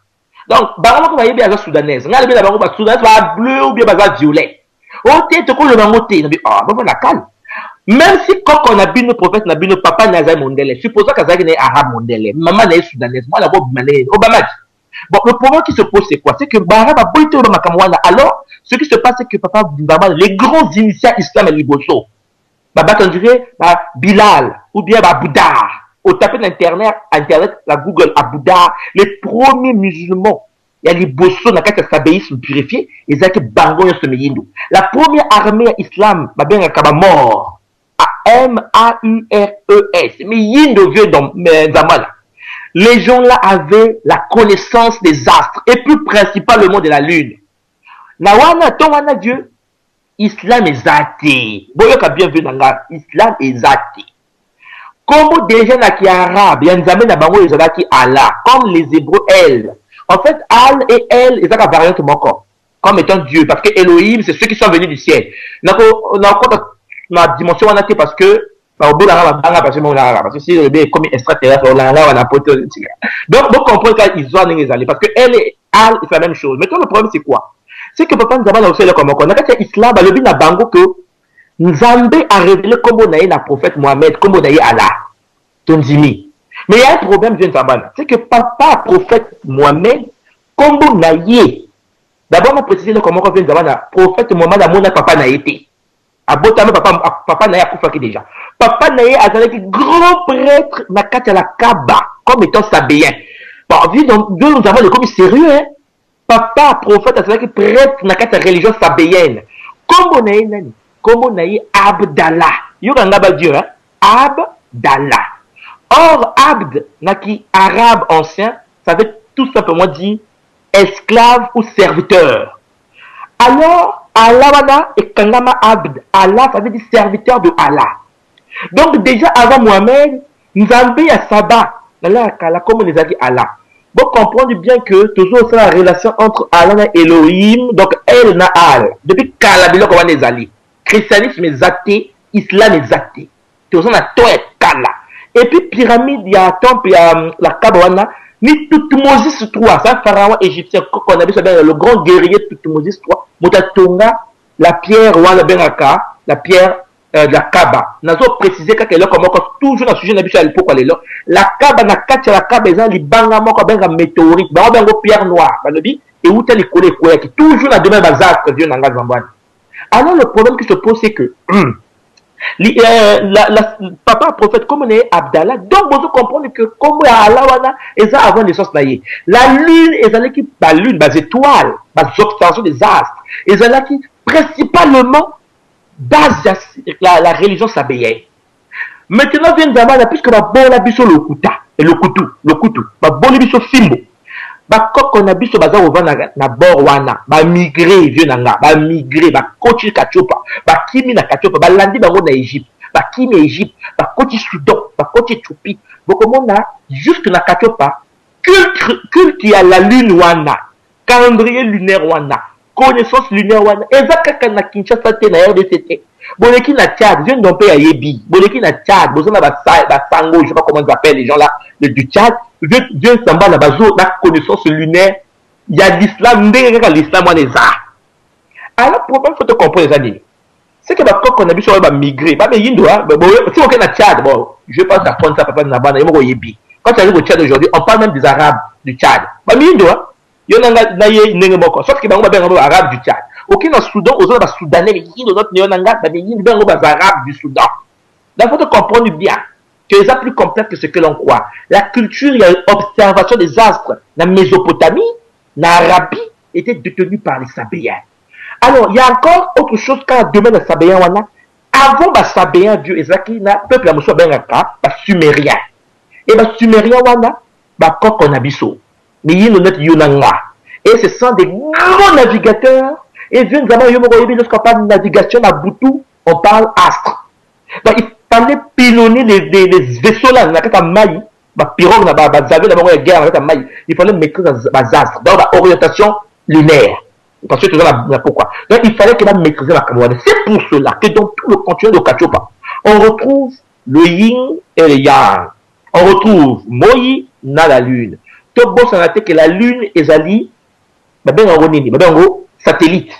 Donc, bango ko yebi aza soudanaise. Nga lebi na bango ba soudanaise ba bleu ou bien ba violet. O te ko le bango te. Ah, ba la calme. Même si quand on a vu nos prophètes, on a vu nos papas, Nazar Mondele, supposons qu'Azaki n'est arabe Mondele, maman n'est soudanaise, moi la Bob Mané, Obama. Bon, le problème qui se pose, c'est quoi? C'est que Barab a boité au Makamwana. Alors, ce qui se passe, c'est que papa, les grands initiats islam et liboso, Baba, on dirait, Bilal, ou bien Bouddha, au taper d'internet, la Google, à Bouddha, les premiers musulmans, il y a les bosso, n'a qu'à s'abéisme purifié, ils ont que bango, la première armée islam, bien, mort, M-A-U-R-E-S, mais Yindo vieux dans Zamala. Les gens là avaient la connaissance des astres, et plus principalement de la lune. Nawana, Towana Dieu, Islam est athée. Boyoka bien vu dans Islam est athée. Comme des gens qui sont arabes, il y a des amis qui Allah, comme les Hébreux, elle. En fait, Al et elle, ils ont une variante encore, comme étant Dieu, parce que Elohim, c'est ceux qui sont venus du ciel. On a encore ma dimension en parce que, parce que si le est comme extraterrestre, on a poté. Donc, vous comprenez qu'ils ont les alliés, parce que elle et Al, c'est la même chose. Maintenant, le problème, c'est quoi? C'est que papa nous avons aussi le comment on a fait l'islam, le bin a bango que Nzambe a révélé comme on a eu le prophète Mohamed, comme on a eu Allah, Tonzimi. Mais il y a un problème, c'est que papa, prophète Mohamed, comme on a eu, d'abord on a précisé comment on vient d'avoir le prophète Mohamed à mon papa n'a été. À Botama, papa n'a pas fait déjà. Papa n'a pas été grand prêtre n'a qu'à la Kaaba, comme étant sabéen. Bon, vu donc, nous avons le comme sérieux, hein. Papa, prophète, c'est qui prêtre dans la religion sabéenne. Comme on a eu, comme on a eu Abdallah. Il y a un Dieu, hein? Abdallah. Or, Abd, qui arabe ancien, ça veut tout simplement dire esclave ou serviteur. Alors, Allah et Kangama Abd. Allah, ça veut dire serviteur de Allah. Donc, déjà avant Mohamed, nous avons à Saba. Comme on les a dit Allah. Vous comprenez bien que toujours c'est la relation entre Allah et Elohim, donc El Naal. Depuis Kalabilo, comment les alliés. Christianisme est athée, islam est athée. Toujours on a toi et Kala. Et puis pyramide, il y a un temple, il y a la Kabawana, ni Toutmoses III, c'est un pharaon égyptien, qu'on a vu le grand guerrier Toutmoses III, Moutatonga, la pierre Wana Benaka, la pierre de la Kaba. Nous avons précisé que toujours dans le sujet de l'époque, la Kaba, la Kaba, ils ont les bangaments comme un météorite, ils ont une pierre noire, et où les collés, toujours la demain bazar que Dieu n'a pas zambouane. Alors le problème qui se pose, c'est que papa prophète, comme on est Abdallah, donc vous comprenez que comme Allah, ils ont avant naissance naïe. La lune, ils ont qui, la lune, les étoiles, les observations des astres, ils ont qui, principalement, base la religion sabéenne. Maintenant vient d'abord puisque ma bonne abisso le kuta et le couteau ma bonne abisso fimbo ba koko na biso baza ovana na bord wana ba migrer vieux nanga ba migrer ba kochi kachopa ba kimi na kachopa ba landi bango na Égypte ba kimi Égypte ba kochi Soudan ba kochi Éthiopie beaucoup na juste na kachopa culte ya la lune wana calendrier lunaire wana connaissance lunaire wana ezaka na Kinshasa te na RDC. Boleki na Tchad, viens d'un pays à Yebi. Boleki na Tchad, besoin de Sango, je sais pas comment ils appellent les gens là, du Tchad. Viens Samba, la bazo, la connaissance lunaire. Il y a l'islam, l'islam, on est ça. Alors, pourquoi il faut te comprendre les années? C'est que quand on a vu sur le migrer, mais il doit, si on est à Tchad, bon, je pense à prendre ça, papa, Nabana, il y a Yebi. Quand tu arrives au Tchad aujourd'hui, on parle même des Arabes du Tchad. Mais il doit, il y en a sauf qu'il y a des Arabes du Tchad. Aucun au Soudan, aux autres Soudanais, mais il y a d'autres néonangas, mais il y a des Arabes du Soudan. Là, il faut comprendre bien que c'est plus complexe que ce que l'on croit. La culture, il y a l'observation des astres. La Mésopotamie, l'Arabie, était détenue par les Sabéens. Alors, il y a encore autre chose quand le domaine des Sabéens, avant les Sabéens, Dieu, Ezaki, le peuple, la Sumérien. Et les Sumériens, quand on a biso, mais il y a notre Yunanga. Et ce sont des grands navigateurs. Et vu lorsqu'on parle de navigation à Boutou, on parle astre. Donc il fallait pilonner les vaisseaux là, dans la maille, pirogue, il fallait maîtriser les astres, donc la orientation lunaire. Parce que tu vois pourquoi. Donc il fallait qu'il maîtriser la caméra. C'est pour cela que dans tout le continent de Kachopa, on retrouve le yin et le yang. On retrouve Moï dans la lune. Tout bon, ça a été que la lune est alliée. Satellite.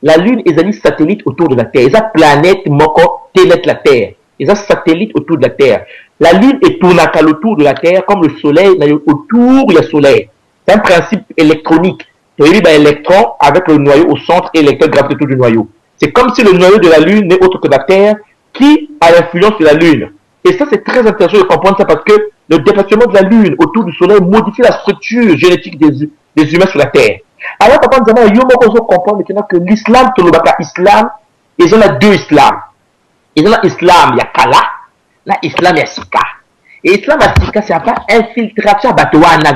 la Lune est un satellite autour de la Terre. C'est une planète moko ténètre la Terre. C'est un satellite autour de la Terre. La Lune est tournée autour de la Terre comme le Soleil autour du Soleil. C'est un principe électronique. Il y a un électron avec le noyau au centre et l'électron gravite autour du noyau. C'est comme si le noyau de la Lune n'est autre que la Terre qui a l'influence sur la Lune. Et ça, c'est très intéressant de comprendre ça parce que le déplacement de la Lune autour du Soleil modifie la structure génétique des humains sur la Terre. Alors, papa, nous allons comprendre maintenant que l'islam, tout le islam, ils ont deux islams. Ils ont l'islam, il y a Kala, l'islam, il y a Sika. Et l'islam, il y a Sika, c'est pas infiltration à Batouana,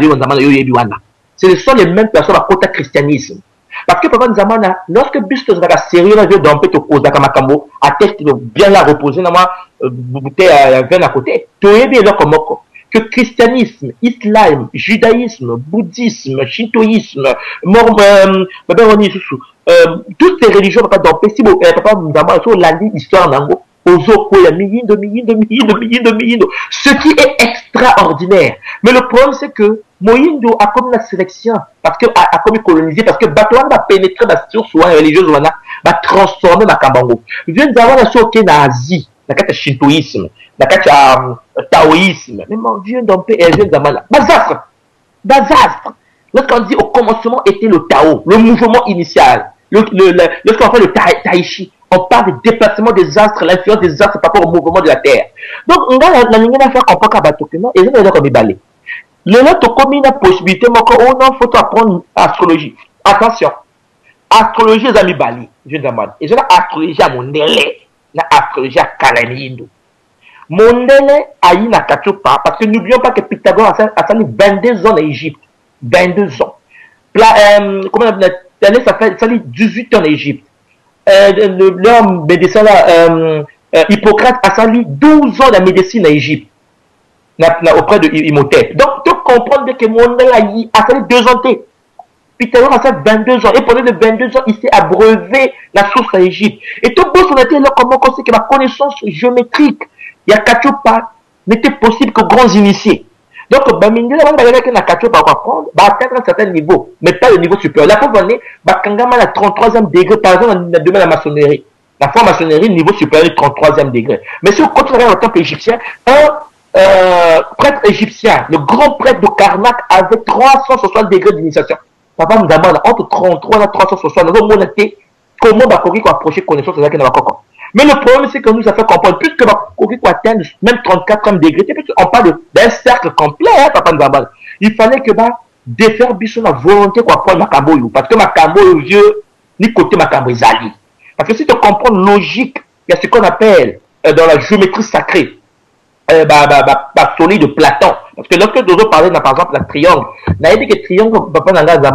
ce sont les mêmes personnes à côté christianisme. Parce que papa nous amène, lorsque Bustos va sérieux dans le dompé au cause d'Akamakamo, à tête bien la reposer, normalement, bouteille à vin à côté, tu es bien là comme que christianisme, islam, judaïsme, bouddhisme, shintoïsme, toutes ces religions, papa dompé, si papa nous amène sur la ligne histoire nango, ce qui est extraordinaire. Mais le problème, c'est que Moïndo a comme la sélection, parce que a comme colonisé, parce que Batouan va pénétrer dans la structure religieuse, va transformer ma Kambango. Vient d'avoir la chose qui est en Asie, la carte shintoïsme, la carte taoïsme. Mais mon Dieu, donc, vient d'avoir là. Bazastre. Lorsqu'on dit au commencement était le Tao, le mouvement initial, lorsqu'on fait le Tai Chi, on parle du déplacement des astres, l'influence des astres par rapport au mouvement de la Terre. Donc, on a la ligne à faire comprendre qu'à Batokino, et on a comme balai. Le lot de combien de possibilités, mais on faut apprendre astrologie. Attention, astrologie est à Bali, je demande. Et j'ai l'astrologie à Mondele, l'astrologie à Kalanindo. Mondele a eu la Kachopa, parce que n'oublions pas que Pythagore a fallu 22 ans en Égypte. 22 ans. Comment on appelle ça fait 18 ans en Égypte. L'homme médecin là, Hippocrate a fallu 12 ans de médecine en Égypte. Auprès de Imhotep. Donc, tu comprends que Mondele a fallu 2 ans. Pythagore a fait 22 ans. Et pendant les 22 ans, il s'est abreuvé la source en Égypte. Et tout beau, on a dit là, comment on sait que ma connaissance géométrique, il y a Kachopa, n'était possible que grands initiés. Donc, Mindela, on va dire que la Kachopa va apprendre, va atteindre un certain niveau, mais pas le niveau supérieur. La fois, on est, Kangama, la 33e degré, par exemple, on a demandé la maçonnerie. La franc-maçonnerie, niveau supérieur, 33e degré. Mais si on continue au temple égyptien, prêtre égyptien, le grand prêtre de Karnak avait 360 degrés d'initiation. Papa nous demande entre 33 et 360, nous avons monté comment Bakoki peut approcher connaissance de la Koko. Mais le problème, c'est que nous a fait comprendre, puisque Bakoki peut atteindre même 34e degré, on parle d'un cercle complet, hein, Papa nous demande. Il fallait que défaire Bissou la volonté qu'on apprenne Makambo, parce que Makambo est vieux, ni côté Makambo Zali. Parce que si tu comprends logique, il y a ce qu'on appelle dans la géométrie sacrée, solide de Platon. Parce que lorsque nous avons parlé, par exemple, de triangle, on a dit que triangle, papa,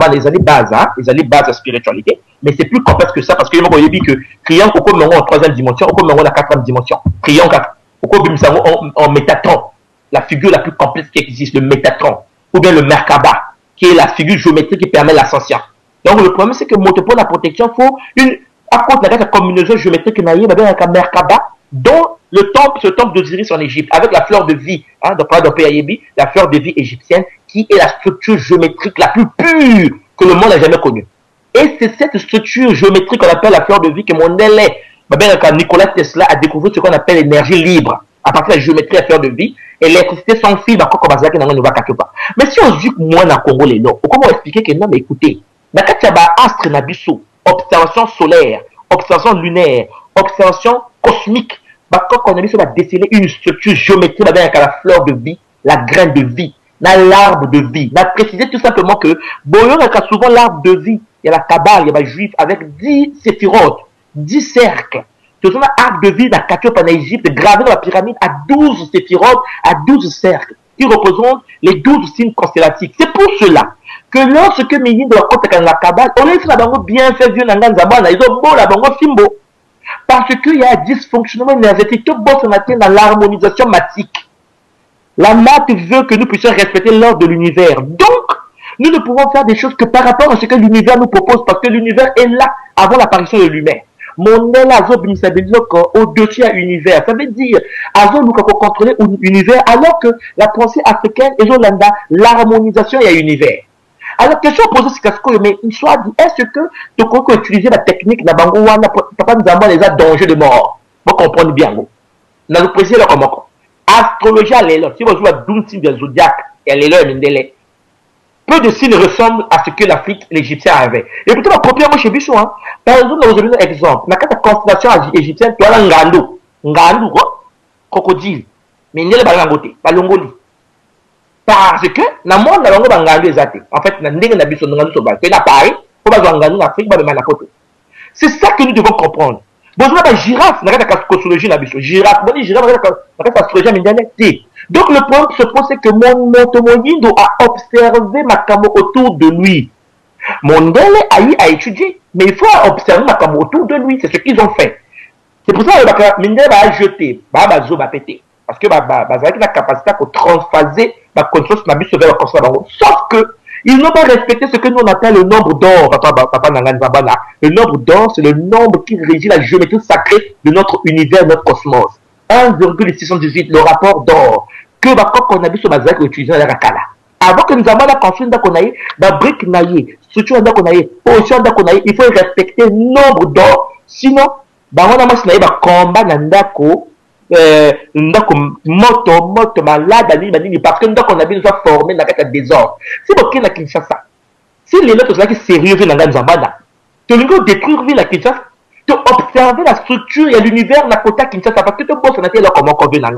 les années base, les base de spiritualité, mais c'est plus complexe que ça, parce que nous avons dit que triangle, au cours de en 3e dimension, au cours de la 4e dimension. Triangle, au cours de en métatron, la figure la plus complexe qui existe, le métatron, ou bien le Merkaba, qui est la figure géométrique qui permet l'ascension. Donc, le problème, c'est que pour la protection, il faut à cause de la combinaison géométrique qu'il y a avec un Merkaba, dont ce temple d'Osiris en Égypte, avec la fleur de vie, donc la fleur de vie égyptienne, qui est la structure géométrique la plus pure que le monde n'a jamais connue. Et c'est cette structure géométrique qu'on appelle la fleur de vie que mon élève, Nikola Tesla, a découvert ce qu'on appelle l'énergie libre, à partir de la géométrie de la fleur de vie, et l'électricité sans fil, mais si on dit que moi, dans le Congo, comment expliquer que non, mais écoutez, dans astre nabiso, observation solaire, observation lunaire, observation cosmique, quand on a déceler une structure géométrique avec la fleur de vie, la graine de vie, l'arbre de vie. On a précisé tout simplement que souvent l'arbre de vie, il y a la Kabbale, il y a les juifs avec 10 séphirotes, 10 cercles. Ce sont l'arbre de vie dans en Égypte, gravé dans la pyramide à 12 séphirotes, à 12 cercles, qui représentent les 12 signes constellatifs. C'est pour cela que lorsque Ménin de la côte de la Kabbale, on est bien fait vieux dans Zabana, ils ont beau la bango fimbo. Parce qu'il y a un dysfonctionnement énergétique, tout bon se maintient dans l'harmonisation matique. La math veut que nous puissions respecter l'ordre de l'univers. Donc, nous ne pouvons faire des choses que par rapport à ce que l'univers nous propose, parce que l'univers est là avant l'apparition de l'humain. Mon azo au-dessus de l'univers. Ça veut dire, azo nous contrôler l'univers, alors que la pensée africaine est l'harmonisation et l'univers. Alors, question posée, c'est que, mais il soit dit, est-ce que tu peux utiliser la technique de Bango Wana, papa nous avons les danger de mort? Vous comprenez bien, vous. Dans le précis, là, comment? Astrologie, elle est là. Si vous jouez à 12 signes de zodiaque, elle est là, Mindele. Peu de signes ressemblent à ce que l'Afrique et l'Égyptien avaient. Et plutôt, ma propre moi chez Bichou, hein. Par exemple, nous avons un exemple. Dans la constellation égyptienne, tu as un Ngandou. Ngandou, quoi? Crocodile. Mais il y a le Bangoté, Balongoli. Parce que, dans le monde, nous avons Ngandou exact. En fait, nous avons un Bichou, nous avons un Bichou. Il y a Paris, il faut pas Ngandou en Afrique, il y a photo. C'est ça que nous devons comprendre. Bon, je vais girafe, dans la cosmologie, girafe, bon, girafe, dans la astrologie, donc le problème se pose, c'est que mon Motomoyindo a observé Makamo autour de lui. Mondele a eu à étudier, mais il faut observer Makamo autour de lui, c'est ce qu'ils ont fait. C'est pour ça que Mindele va jeter, va péter. Parce que la capacité à transphaser la conscience n'a plus vers la conscience. Sauf que ils n'ont pas respecté ce que nous on appelle le nombre d'or. Le nombre d'or, c'est le nombre qui régit la géométrie sacrée de notre univers, notre cosmos. 1,618, le rapport d'or. Que qu'on a vu sur Bazak utilisé dans la Rakala. Avant que nous avons la construction d'Akonaï, la brique naïe, structure d'Akonaï, position d'Akonaï, il faut respecter le nombre d'or. Sinon, on a un combat dans Ndako. Moto malade parce que nous avons vu nous formé dans le désordre. Si vous avez Kinshasa, si les autres sont sérieux dans la Zambana, tu veux détruire la Kinshasa, tu observer la structure et l'univers de la Kinshasa parce que tu bosses là comment on veut là.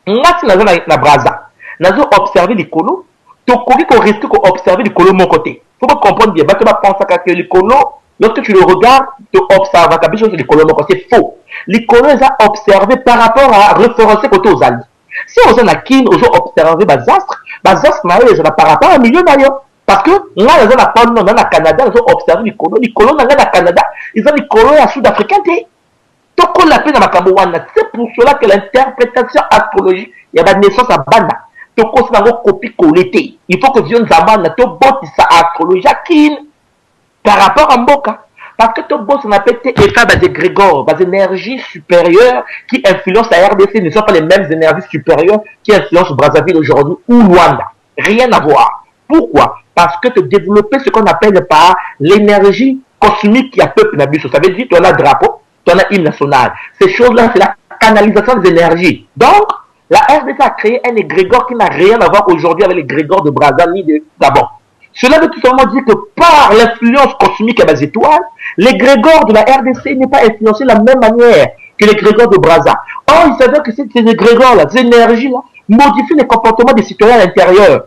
Nous avons la Braza, nous avons observé les colos, tu risques d'observer les colos de mon côté. Il faut comprendre bien, tu vas penser que les colos, lorsque tu le regardes, tu observes la chose de les colos, c'est faux. Les colons ont observé par rapport à référencer côté aux alliés. Si on a qui nous ont observé les astres par rapport à un milieu d'ailleurs. Parce que là, ils ont dans le Canada, ils ont observé les colons dans le Canada, ils ont les colons à Sud-Africain. Donc, on l'appelle dans Makambouana. C'est pour cela que l'interprétation astrologique, il y a une naissance à Banda. Donc, on a une copie collée. Il faut que Dieu nous amène, tu bottes sa astrologie par rapport à Mboka. Parce que tout boss on appelle effet basé Grégor, basé énergie supérieure qui influence la RDC, ne sont pas les mêmes énergies supérieures qui influencent Brazzaville aujourd'hui ou Luanda. Rien à voir. Pourquoi? Parce que tu développes ce qu'on appelle par l'énergie cosmique qui a peuple Nabusso. Ça veut dire que tu as un drapeau, tu as un hymne national. Ces choses-là, c'est la canalisation des énergies. Donc, la RDC a créé un égrégore qui n'a rien à voir aujourd'hui avec l'égrégore de Brazzaville ni de Gabon. Cela veut tout simplement dire que par l'influence cosmique à base étoile, l'égrégore de la RDC n'est pas influencé de la même manière que l'égrégore de Brazza. Or, il s'avère que ces égrégores-là, ces énergies-là, modifient les comportements des citoyens à l'intérieur.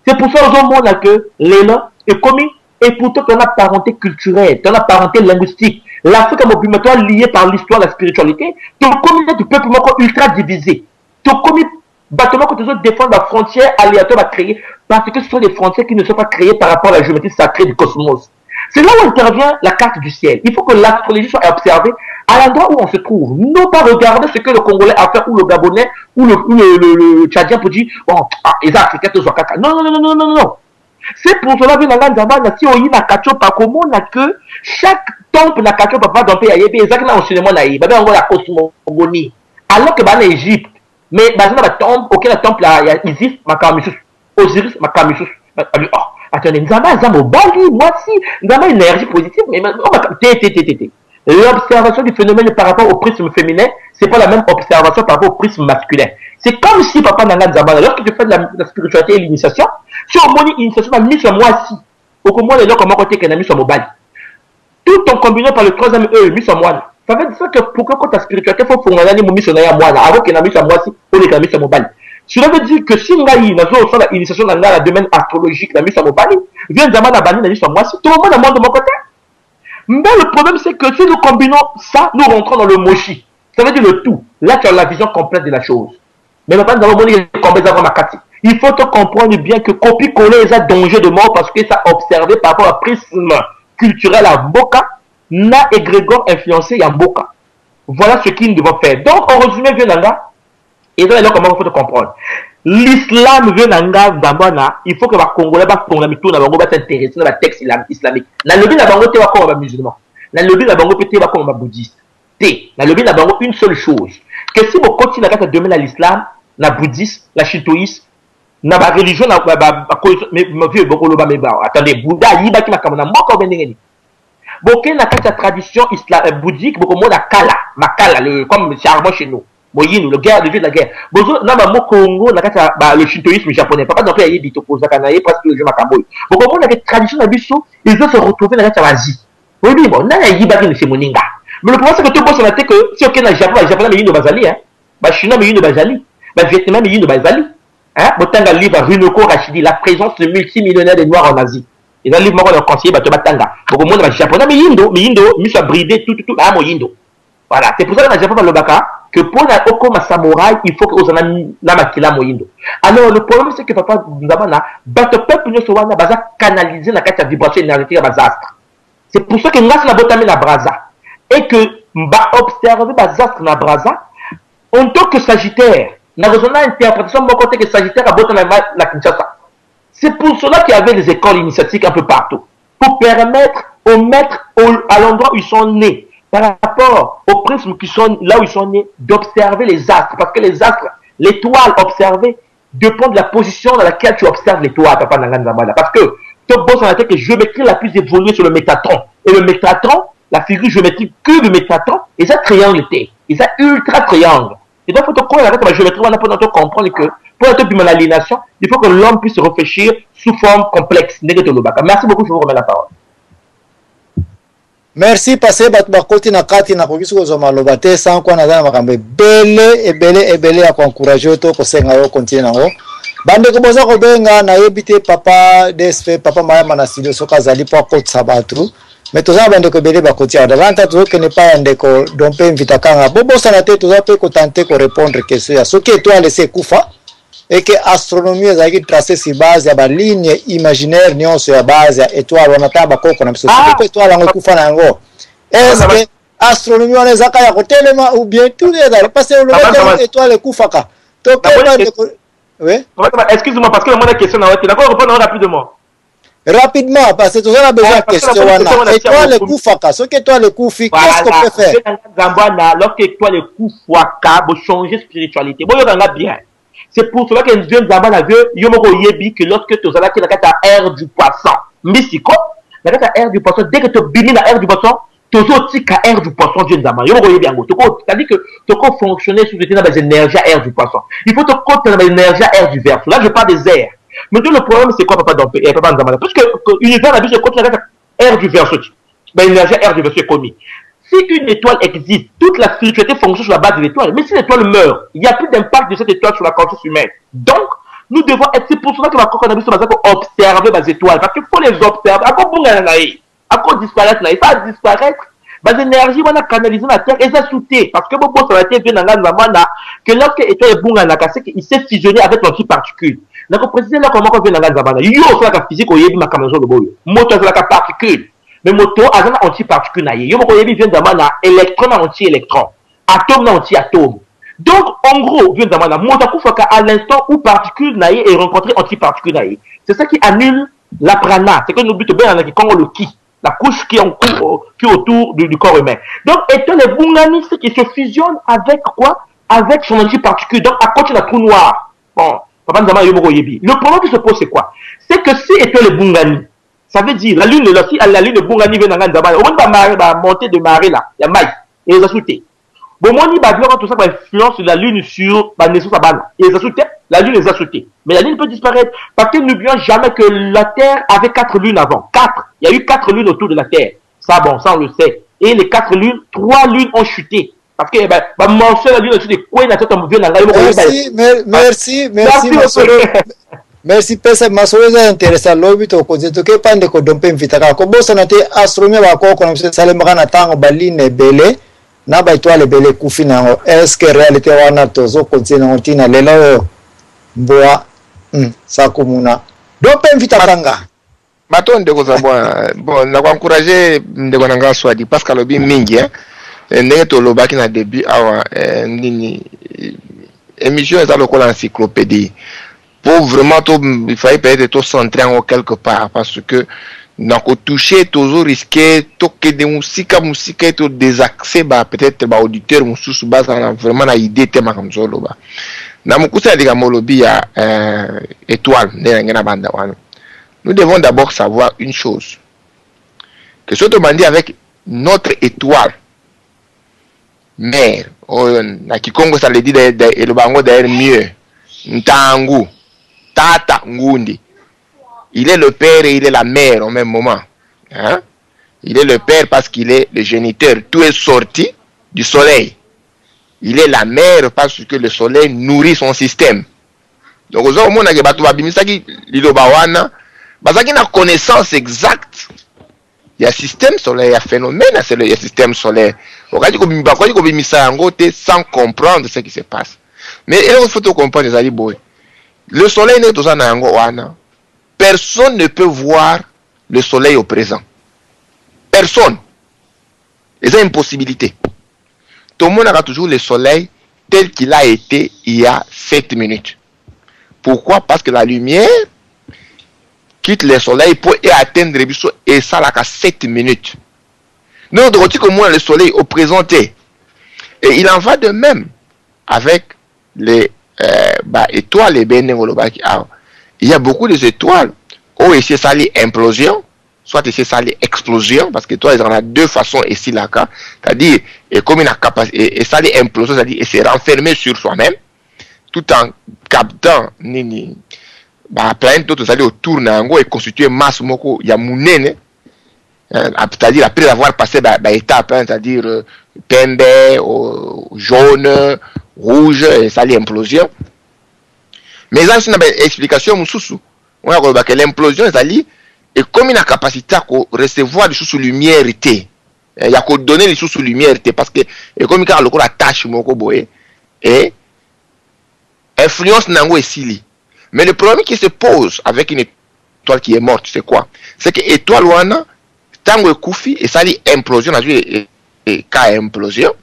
C'est pour ça qu'on montre que l'élan est commis et pourtant tu as une parenté culturelle, tu as une parenté linguistique. L'Afrique est mobilisatoire liée par l'histoire, la spiritualité. Tu es commis du peuple ultra divisé. Tu es commis bâtiment que tu dois défendre la frontière aléatoire à créer parce que ce sont des frontières qui ne sont pas créées par rapport à la géométrie sacrée du cosmos. C'est là où intervient la carte du ciel. Il faut que l'astrologie soit observée à l'endroit où on se trouve. Non pas regarder ce que le Congolais a fait ou le Gabonais ou le Tchadien pour dire bon, les Africains sont caca. Non. C'est pour cela que dans la Zambana, si on y a Kachopa, comment on a que chaque temple n'a Kachopa pas dans le pays, il y a exactement enseignement naïf, on a la cosmogonie. Alors que dans l'Égypte, mais dans le temple, auquel temple il y a Isis, Makamissus, Osiris, Makamissus. Attendez, nous avons Bali, moi aussi, nous avons une énergie positive, mais l'observation du phénomène par rapport au prisme féminin, c'est pas la même observation par rapport au prisme masculin. C'est comme si papa Nanga Zambana, lorsque tu fais de la spiritualité et l'initiation, si on monte l'initiation, on a mis sur moi-ci, au moins les gens comment côté qu'on a mis sur mon Bali. Tout en combinant par le troisième E, mis sur moi. Ça veut dire que pour que ta spiritualité, il faut qu'on ait mis sur moi, avant qu'on a mis sur moi-ci, on est mis sur mon Bali. Cela veut dire que si on a eu l'initiation dans le domaine astrologique, on a mis sur mon Bali, vient Zambana Bali, on a mis sur moi-ci, tout le monde a mis de mon côté. Mais le problème, c'est que si nous combinons ça, nous rentrons dans le mochi. Ça veut dire le tout. Là, tu as la vision complète de la chose. Mais maintenant, nous avons dit il faut te comprendre bien que copier-coller est un danger de mort parce que ça a observé par rapport à prisme culturel à Boka, n'a égrégore influencé à Boka. Voilà ce qu'ils doivent faire. Donc, en résumé, Vienanga, et là, comment il faut te comprendre. L'islam Vienanga Zambana, il faut que les Congolais s'intéressent à la texte islamique. Dans le but, la bango te va comme un musulman. Dans le but, la bango te va comme un bouddhiste. Dans le but, la bango une seule chose. Que si vous continuez à demain à l'islam, la bouddhisme, la shintoïsme, na ba religion na ba mais vieux beaucoup loba mais ba attendez Bouddha yiba ki makamana moko benengeni boké na kati ya tradition bouddhique beaucoup mona kala makala le comme charbon chez nous moyino le guerre le dieu de la guerre bozo na ba Congo na kati ba le shintoïsme japonais papa donc yebi to posa kana ye parce que le jeu makambo beaucoup mona que tradition na biso ils vont se retrouver na kati ya Asie oui bon na yiba ki c'est moninga mais le problème c'est que tout bosse na te que si ok na Japon mais yino bazali hein ba chinois mais yino bazali ba vietnamien mais yino bazali. Hein? Botanga livre Runoko Rashidi, la présence de multimillionnaires des Noirs en Asie. Et dans le livre, moi, on conseiller Batanga. Donc, au monde, le japonais, mais Indo, nous sommes bridés, tout, à mon Indo. Voilà. C'est pour ça que dans le Japon, dans le Baka, que pour la Okoma Samouraï, il faut que vous en ayez la makila mo Indo. Alors, le problème, c'est que papa, nous avons là, bateau peuple, nous sommes canaliser la carte de vibration énergétique à Bazastre. C'est pour ça que nous avons la botame la brasa. Et que, m'a observé Bazastre na brasa, en tant que Sagittaire, nous avons une interprétation de mon côté que Sagittaire a botté la Kinshasa. C'est pour cela qu'il y avait des écoles initiatiques un peu partout. Pour permettre aux maîtres à l'endroit où ils sont nés, par rapport aux prismes qui sont là où ils sont nés, d'observer les astres. Parce que les astres, l'étoile observée, dépend de la position dans laquelle tu observes l'étoile, Papa Nanganzabala. Parce que tu bosses dans la tête que géométrie la plus évoluée sur le métatron. Et le métatron, la figure géométrique que le métatron, et ça triangle, et ça ultra triangle. Et donc, il faut que la géométrie, on a pour comprendre que pour être l'aliénation, il faut que l'homme puisse réfléchir sous forme complexe. Merci beaucoup, je vous remets la parole.
Merci, passé bakoti na kati na kokisu ko zoma lobate sans quoi na makambe belé à encourager to ko senga yo continue nango. Bande ko boza ko benga na yebite papa DSP papa maya mana studio soka zali po ko sabatru. Mais tout ça, bande ko belé bakoti a davanta to que ne pas ande ko dompe invita kanga. Bobo sana te to za pe ko tenter ko répondre question ya. So que étoile c'est kufa. Et que astronomie ezaki tracé sur base ya ba ligne imaginaire nyonso ya base ya étoile on ataba koko na biso ko étoile ngo kufa na ngo est-ce que astronomie on ezaka ya kotelema ou bien tout les là parce que le étoile kufa ka to oui
excuse-moi parce que moi la question na d'accord répondre rapidement
parce que tu as besoin de question wana étoile kufa ka ce que étoile kufi qu'est-ce qu'on peut faire
zambana lorsque étoile kufa ka bo changer spiritualité bo yokanga bien. C'est pour cela que Dieu nous a dit que lorsque tu as la air du poisson, mystico, la air du poisson, dès que tu bimis la air du poisson, tu as aussi la air du poisson, Dieu nous a dit. C'est-à-dire que tu peux fonctionner sous les énergies à air du poisson. Il faut te compter dans l'énergie à air du verre. Là, je parle des airs. Mais le problème, c'est quoi, papa Nzamala? Parce que l'univers a dit que quand tu as air du verre, l'énergie à air du verre est commis. Si une étoile existe, toute la spiritualité fonctionne sur la base de l'étoile. Mais si l'étoile meurt, il n'y a plus d'impact de cette étoile sur la conscience humaine. Donc, nous devons être, c'est pour cela que ma cannabis va observer les étoiles. Parce qu'il faut les observer. À quoi disparaître là? Ça va disparaître. Les énergies vont canaliser la terre et ça sauter. Parce que bon, sur la terre, que lorsque l'étoile est bon, il s'est fusionné avec l'antiparticule. Donc, précisément là, comment on vient dans la zamana. Il y a aussi la physique, il y a ma caméra de boyo. Moto, c'est la particule. Mais moto a un antiparticule naïe. Yo moko yebi vient d'amana électron anti-électron, atome anti-atome. Donc en gros vient d'amana moto kufaka à l'instant où particule naïe est rencontré antiparticule naïe. C'est ça qui annule la prana. C'est que nous butons bien quand on le qui, la couche qui est en cours, qui est autour du corps humain. Donc étant les bungani qui se fusionnent avec quoi? Avec son antiparticule. Donc à côté de la trou noir. Bon, papa nous yo moko yebi. Le problème qui se pose c'est quoi? C'est que si étant les bungani, ça veut dire, la lune, la lune de Bungani vient dans Nzabana. Au moins, va monter de marée là. Il y a maille. Et ils ont sauté. Bon, moi, il va dire tout ça va influence la lune sur la naissance à Bana. Et ils ont sauté. La lune les a sauté. Mais la lune peut disparaître. Parce que n'oublions jamais que la Terre avait 4 lunes avant. 4. Il y a eu 4 lunes autour de la Terre. Ça, bon, ça, on le sait. Et les 4 lunes, 3 lunes ont chuté. Parce que, mentionner la lune au-dessus des coins,
merci. Merci pesa masoeza interesa lobby to ko zeto ke pande ko dompe mvitaka ko bosa na te astronomie ba ko na mse sale magana tango baline bele na ba étoile bele kufina ngo est-ce que réalité wana tozo continue ntina lelo mboa sa komuna dompe mvitaka nga
bato ndeko za bon na ko encourager ndeko nanga swadi parce que lobi mingi ndenge to lobaki na début awa nini émission est à l'école encyclopédie. Pour vraiment, il fallait peut-être tout centrer en quelque part parce que donc toucher toujours risquer toquer des musiques tout désaxé peut-être auditeur sous base vraiment la idée thème comme ça là Namukusa diga molobi ya étoile na banda wana. Nous devons d'abord savoir une chose. Que ce que avec notre étoile mère, na Kikongo ça le dit et le bango d'ailleurs mieux. Ntangu, Tata Ngundi. Il est le père et il est la mère au même moment. Hein? Il est le père parce qu'il est le géniteur. Tout est sorti du soleil. Il est la mère parce que le soleil nourrit son système. Donc, au moment où on a une connaissance exacte. Il y a système solaire, il y a phénomène, il y a système solaire. Sans comprendre ce qui se passe. Mais il faut comprendre, le soleil n'est pas un. Personne ne peut voir le soleil au présent. Personne. C'est une possibilité. Tout le monde a toujours le soleil tel qu'il a été il y a 7 minutes. Pourquoi? Parce que la lumière quitte le soleil pour atteindre le but et ça là qu'à 7 minutes. Nous on dit que moi le soleil au présenté. Et il en va de même avec les étoiles et il y a beaucoup d'étoiles où ici ça les implosion, soit ici ça les explosion, parce que toi il y en a deux façons ici là, c'est-à-dire et comme il a capacité et ça les implosion, c'est-à-dire et se renfermer sur soi-même, tout en captant ni planète d'autres aller autour nango et constituer masse moko ya munene, c'est-à-dire après avoir passé étape, c'est-à-dire pembe, jaune, rouge et ça les implosion. Mais ça c'est une explication mususu. On a que l'implosion est comme une capacité à recevoir des choses sous lumière. Il y a qu'à donner des choses sous lumière parce que comme il y a la tâche et influence nango ici. Mais le problème qui se pose avec une étoile qui est morte, c'est quoi? C'est que l'étoile wana tango koufi et ça li implosion et cas implosion.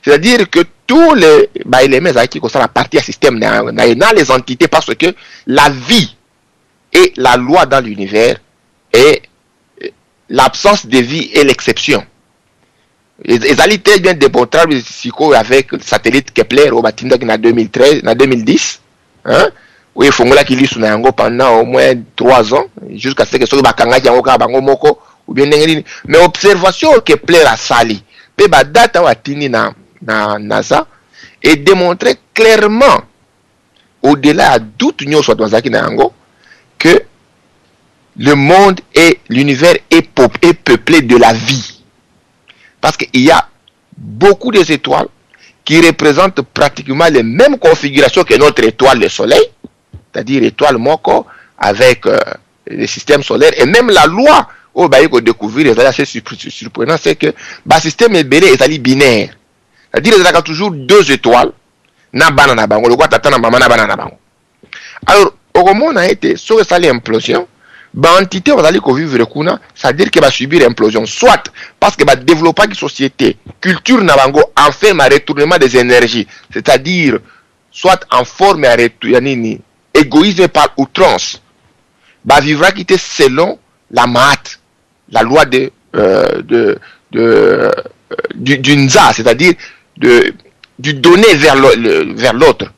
C'est-à-dire que tous les éléments qui sont la partie à système dans les entités parce que la vie et la loi dans l'univers et l'absence de vie est l'exception. Ils allaient très bien démontrable avec le satellite Kepler au bâtiment en 2013, en 2010. Hein? Oui, il faut qu'il lit sur Nango pendant au moins 3 ans, jusqu'à ce que ce soit ou bien mais observation Kepler a sali. Pe ba data watini na NASA et démontrer clairement au-delà à doute que le monde et l'univers est peuplé de la vie. Parce qu'il y a beaucoup d'étoiles qui représentent pratiquement les mêmes configurations que notre étoile, le soleil, c'est-à-dire étoile Moko avec le système solaire et même la loi au bail qu'on découvrir est assez surprenant, c'est que le système est belé et binaire. C'est-à-dire qu'il y a toujours 2 étoiles. Na banana bango, le quoi t'attends maman na banana bango. Alors, au moment où on a été sur cette implosion, l'entité va aller vivre kuna, c'est-à-dire qu'elle va subir implosion, soit parce qu'elle va développer une société, culture na bango, en fait un retournement des énergies, c'est-à-dire soit en forme égoïsme par outrance, va vivre quitter selon la mat, la loi du nza, c'est-à-dire du donner vers l'autre,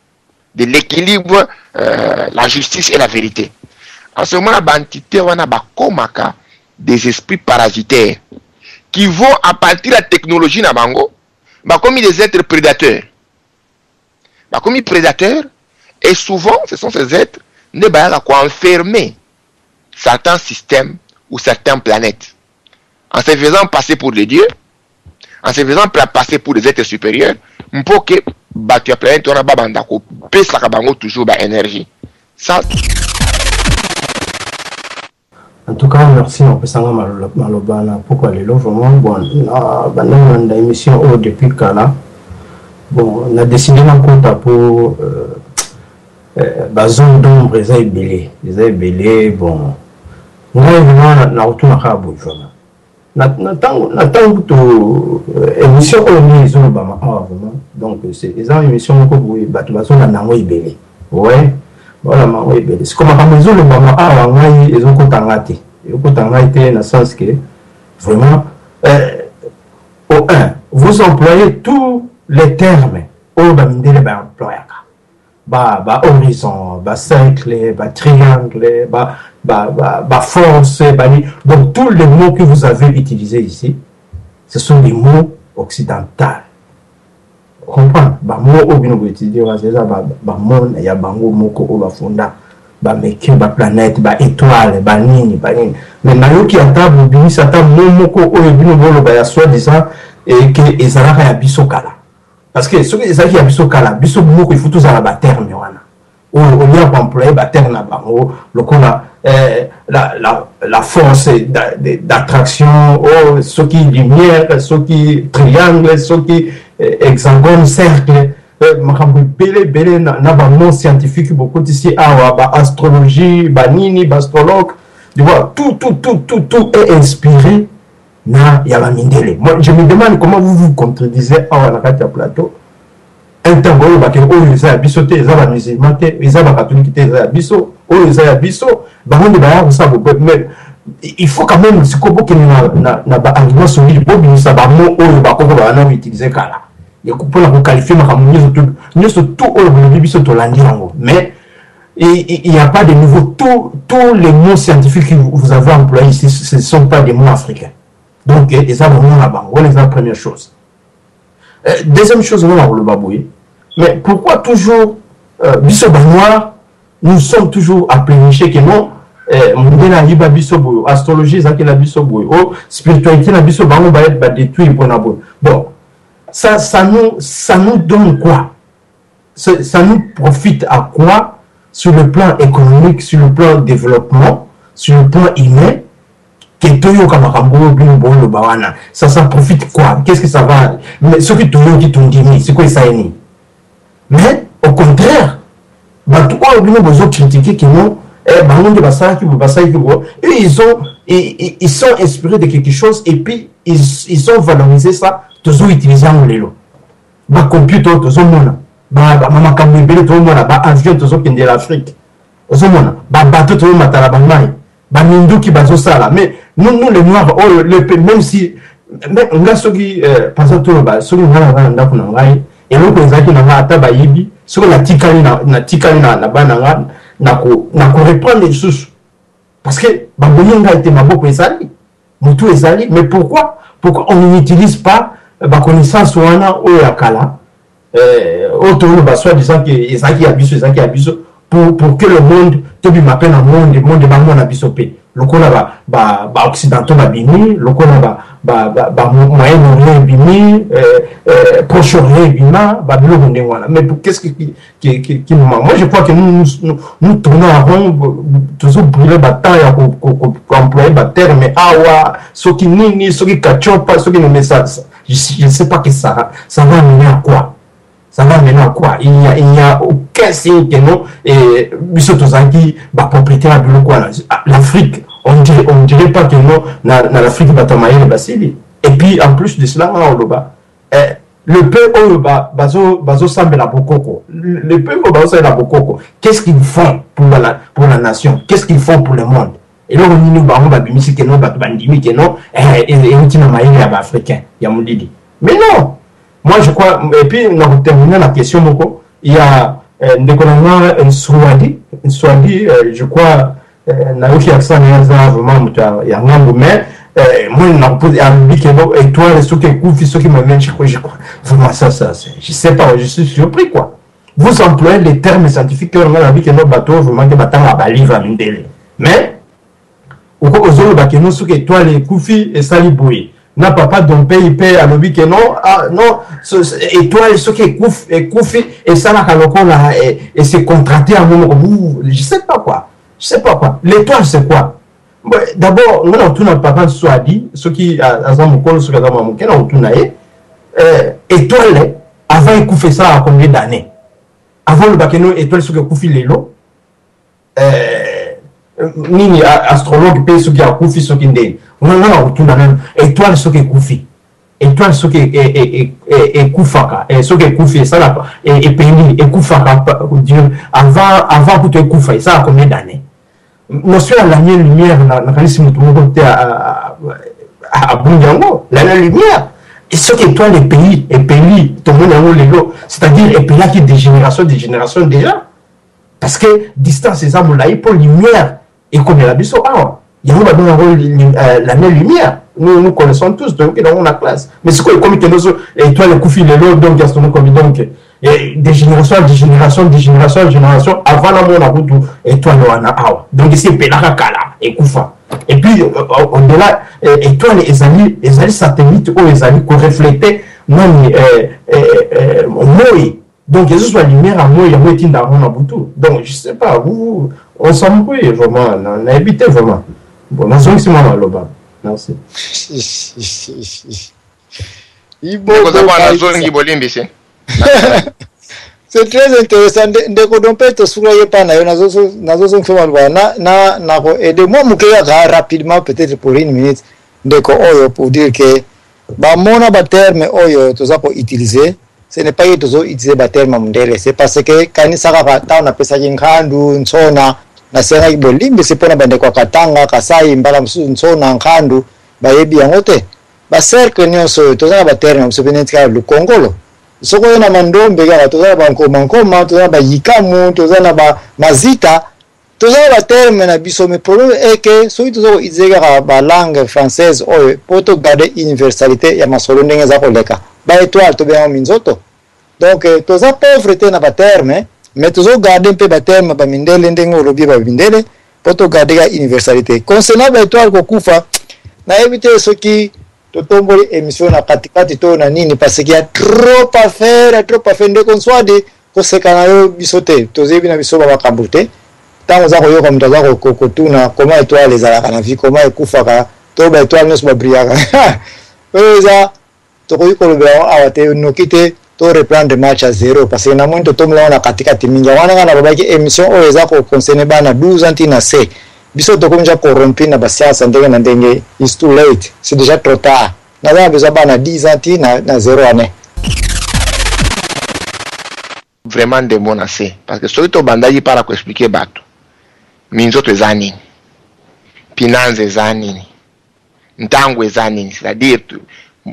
de l'équilibre, la justice et la vérité. En ce moment, l'entité on a des esprits parasitaires qui vont à partir de la technologie na bango, comme des êtres prédateurs. Comme prédateurs, et souvent ce sont ces êtres ne enfermer certains systèmes ou certaines planètes. En se faisant passer pour les dieux, en se faisant passer pour des êtres supérieurs, pour que la planète ait toujours énergie. Ça.
En tout cas, merci. On peut s'en malobana. Pourquoi les lots vraiment bon. On a émission depuis Kala. Bon, on a décidé d'un compte pour zone d'ombre, les aïbélés. Les aïbélés, bon. On a vraiment retourné à Boujona. N'attends que émission on est zone bama vraiment. Donc c'est les émissions que vous battre la zone na ngoibélé. Ouais. Voilà ma ngoibélé. C'est comme à mesure le bama a ngai ils ont kotangate. Ils ont kotangate dans le sens que vraiment au 1 vous employez tous les termes au bamindele ba employaka. horizon, cercle, triangle, force, donc tous les mots que vous avez utilisés ici, ce sont des mots occidentaux. Vous comprenez? Mots au bien étudier, c'est ça, monde, il y a bango moko au bafunda, meke, planète, étoile, nini. Mais nayo qui a table, bini sata moko au bien bolo ya soi-disant et que ezalaka ya biso kala. Parce que ce qui est biso kala, biso moko il faut tous à la terme wana. Au lieu d'employer terme na bango, le la force d'attraction, ce qui lumière, ce qui triangle, ce qui hexagone, cercle, belé na ba mot scientifique beaucoup ici astrologie, nini, astrologue, tu vois, tout est inspiré na ya mindele. Moi je me demande comment vous vous contredisez à la carte plateau. Un temps où ils ont bisoté, ils ont musulman, ils ont catholique, ils ont biso, ils ont biso, mais il faut quand même ce qu'on peut que na argument solide pour bien ça mot ou ba ko ba na utiliser kala. Il faut pour qualifier ma communauté tout au biso to landiango. Mais il n'y a pas de nouveau. Tous les mots scientifiques que vous avez employés ici, ce ne sont pas des mots africains. Donc ils ont vraiment là-bas. Voilà la première chose. Deuxième chose, on a le baboué. Mais pourquoi toujours, biso noir, nous sommes toujours à plénicher que non, astrologie, ça qui la biso boy, spiritualité, la biso bango va être détruit pour nabo. Bon, ça nous donne quoi? Ça nous profite à quoi? Sur le plan économique, sur le plan développement, sur le plan humain. Ça profite quoi? Qu'est-ce que ça va? Mais ce qui c'est quoi ça? Mais au contraire, ils ont critiqué que non, ils sont inspirés de quelque chose et puis ils ont valorisé ça, ils ont utilisé un vélo. Computer, ils ont avion, ils ont de l'Afrique. Ils ont bateau, ils ont Baminduki bazosala, mais nous les noirs, même si nga soki par exemple soki ngana ndako na ngai eloko ezaki na ata bayibi soki na tikali na bana na ko reprendre les sources parce que babonyenga était maboko ezali mutu ezali, mais pourquoi on n'utilise pas ba connaissance wana o yakala autour ba soit disant que ezaki abiso pour que le monde tobi m'appelle un monde bango na bisopé lokola ba occidentaux ba bini lokola ba moyen-orient bini proche-orient bina ba bilo wana. Mais qu'est-ce qui moi je crois que nous tournons en rond toujours brûler bataille pour employer ba terme awa soki nini soki kachopa soki ne ça je ne sais pas que ça va mener à quoi. Ça va mener à quoi? Il n'y a aucun signe que non. Et Bissotozaki, propriété à l'Afrique, on dirait pas que non, dans l'Afrique, Batamaï et Basili. Et puis, en plus de cela, le peuple, Bazo Sambe la Bokoko. Le peuple, Bazo Sambe la Bokoko. Qu'est-ce qu'ils font pour la nation? Qu'est-ce qu'ils font pour le monde? Et là, on nous dit que non, Bandimi, que non, et on dit que africain, Yamoudidi. Mais non! Moi, je crois, et puis, on a terminé la question, il y a un Swadi, je crois, Naoki Aksan, vraiment, il y a un nombre, mais moi, on a posé un bic et toi, ceux qui couvrent, ceux qui m'amènent, je crois, vraiment, ça, je sais pas, je suis surpris, quoi. Vous employez les termes scientifiques, on a dit que nos bateaux, vraiment, que bateaux à Baliva, Mindele. Mais, au cas où, ceux qui toi, les Koufi et Saliboué. Na papa don pays paye à l'objet que non étoile ce qui est koufi et ça la kaloko là et c'est contracté à mon je sais pas quoi l'étoile c'est quoi d'abord nous on tourne papa soit dit ce qui a mon col sur la maman qui on tourne étoile avant il koufi ça à combien d'années avant le bakeno étoile ce qui koufi lelo nini astrologue paye ce qui a koufi ce qui ndé on a tout même étoile ce qui est koufi étoile ce qui est koufaka et ce qui est koufi ça là et pays et koufaka avant que tu koufa ça a combien d'années notion la lumière na kanisi mutu côté à Bunyango la lumière Et ce que toi, les pays, tout le monde c'est-à-dire les pays qui des générations déjà. Parce que distance, c'est ça, pour lumière, et comme la biso, il y a l'année lumière. Nous connaissons tous, donc dans la classe. Mais c'est quoi, comme que nous, et toi, les coufis, les lots, donc, donc, des générations, avant la mort, et toi, donc, c'est Pelaka Kala, et Koufa. Et puis, au-delà, étoiles, les alliés satellites, ou les alliés qu'on reflétait, non, Moï. Donc, il y a la lumière à Moï, il y a Moï dans mon aboutou. Donc, je ne sais pas, on s'embrouille vraiment, on a évité vraiment. Bon, nous sommes ici, moi, là-bas. Merci.
C'est très intéressant. Ndeko dompeto sura yepana yo nazo nsoma na ko aider moi mukeya rapidement peut-être pour une minute ndeko oyo pour dire que ba mona ba terme oyo toza ko utiliser ce n'est pas que tozo utiliser ba terme mundele c'est parce que kanisa ka ta na pesa kinkandu nsona na senga ibolimbi sipona bande kwa katanga kasai mbala msu nsona nkandu ba yebi yangote ba cercle nyonso toza ba terme msubenetika lu Kongolo soko na mandombe ga toza ba nkoma toza ba yikamu toza na ba mazita toza ba terme na biso mais problème est que soki tozo izega ba langue française oyo poto garder universalité ya masolo ndenge za koleka ba étoile to bien minzoto donc toza pauvreté na ba terme mais tozo garder pe ba terme ba mindele ndenge olobi ba mindele poto garder ga universalité concernant ba étoile ko kufa na éviter soki totomboli émission na katikati to na nini parce qu'il y a trop à faire ndeko swade ko sekana yo bisote tozebi na biso ba kambote tango za koyo comme toza ko tuna comment étoile les ala kana vie comment ekufaka to ba étoile nos ba briaka oza to koyi ko lobela awate nokite to reprendre match à 0 parce que na mwento tomla na katikati minga wana kana babaki émission oyo za ko concerner bana 12 ans tina c biso to comme déjà corrompu na basiasa ndenge na ndenge it's too late c'est déjà trop tard na za besoin bana 10 ans na 0 année
vraiment de bon assez parce que surtout bandaji para ko expliquer bato minzoto ezani finanze ezani ntango ezani c'est-à-dire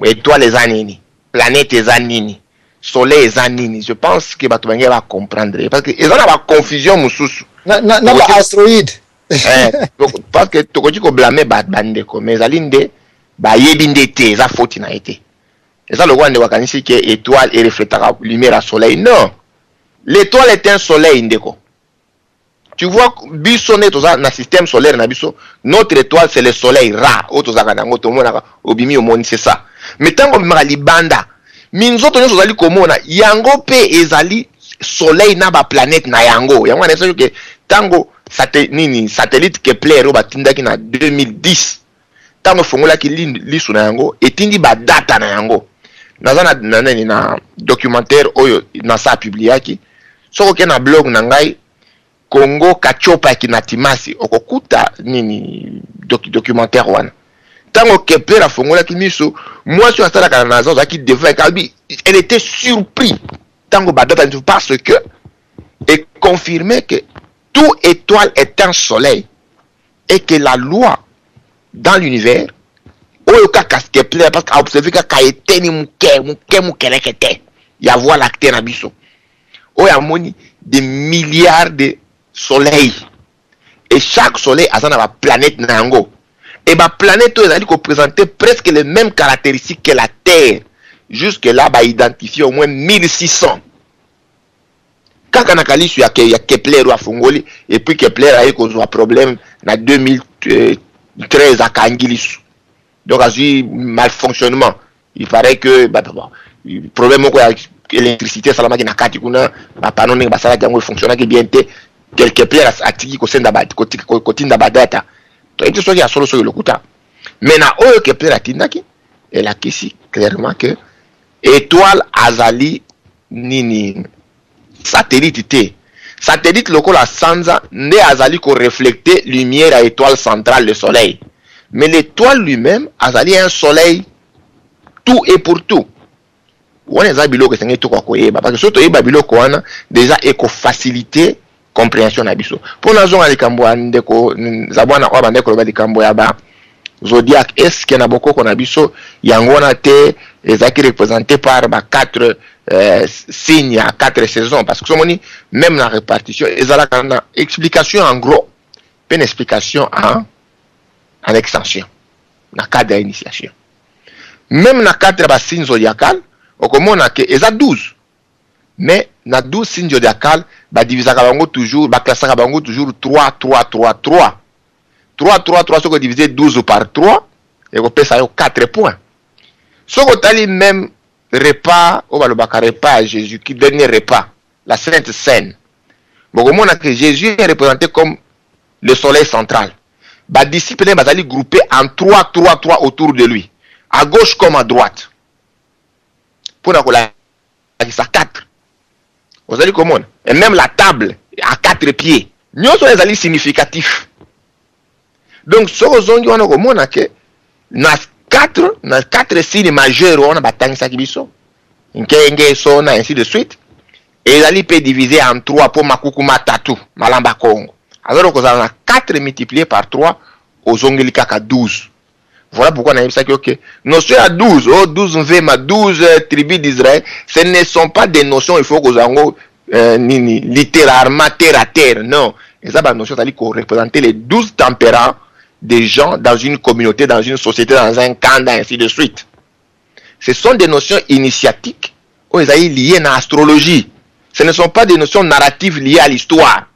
étoile ezani planète ezani soleil ezani je pense que bato bangi va comprendre parce que ezana ba confusion mususu
na ba astéroïde
parce que tokoki ko blâmer bandeko mais alinde ba yebinde te za faute na été et ça le roi ne wakanisi que étoile et reflétera lumière à soleil non l'étoile est un soleil ndeko tu vois biso ne toza na système solaire na biso notre étoile c'est le soleil Ra otoza kana ngoto mona obimi omoni c'est ça mais tango bimaka libanda minzoto nyonso zali komona yango pe ezali soleil na ba planète na yango na ça que tango satellite Kepler o batindaki na 2010 tango fongola ki lisu na yango etindi ba data na yango na documentaire oyo na sa publiaki soko ke na blog na ngai Congo Kachopa ki na Timasi okokuta documentaire wana tango Kepler a fongola ki miso moi sur asala kana na zoza ki devait kalbi elle était surpris tango ba data parce que et confirmé que tout étoile est un soleil et que la loi dans l'univers oyo kaka Kepler parce qu'a observé kaka eteni mukelekete ya voie lactée na biso oyo amoni des milliards de soleils et chaque soleil a sa planète nango et ba planète oyo ezali ko présenter presque les mêmes caractéristiques que la Terre jusque là ba identifier au moins 1600 kaka na kalisu ya Kepler wa fungoli et puis Kepler a eu un problème na 2013 à Kangilisu donc a eu malfonctionnement il paraît que problème ko ya électricité salama ki na kati kuna ba panone ba sala jango fonctionner bien te Kepler a tiki ko senda ba ko tinda ba data to eti so ya solo so lokuta mais na oyo Kepler a tindaki elle a kisi clairement que étoile azali nini satellite lokola sanza nde azali ko refléter lumière à étoile centrale le soleil mais l'étoile lui-même azali un soleil tout et pour tout wana za biloko senge to kwa koyeba parce que soto yeba biloko wana déjà eko faciliter compréhension na biso pona zonga likambo ndeko zabwana kwa bandeko ba likambo ya ba zodiac est-ce que na bokoko na biso yango na te et ça qui est représenté par 4 signes à 4 saisons. Parce que même la répartition, et ça a une explication en gros, puis une explication en extension, dans le cadre d'initiation. Même dans le cadre de signes zodiacales, on a 12. Mais dans 12 signes zodiacales, on divise toujours, toujours 3, 3, 3, 3. 3, 3, 3, ce qu'on divise 12 par 3, et on peut ça 4 points. Ce qu'on a même repas, on va le repas à Jésus, qui dernier repas, la Sainte Seine. Bon, on a que Jésus est représenté comme le soleil central. Les disciples sont groupés en 3, 3, 3 autour de lui, à gauche comme à droite. Pour la ça 4. Vous allez comment? Et même la table à 4 pieds. Nous sommes les significatifs. Donc, ce que on a comment que dans 4 signes majeurs, on a battu ça qui biso. Ainsi de suite. Et ils peut diviser en 3 pour Makukuma Tatu, Malamba Congo. Alors qu'on a 4 multiplié par 3 aux Ongelika à 12. Voilà pourquoi on a dit ça que notion à 12, 12 Vema, 12 tribus d'Israël, ce ne sont pas des notions, il faut que vous littéralement terre à terre, non. Et ça, la notion, c'est qu'on représente les 12 tempérants des gens dans une communauté, dans une société, dans un camp, ainsi de suite. Ce sont des notions initiatiques, liées à l'astrologie. Ce ne sont pas des notions narratives liées à l'histoire.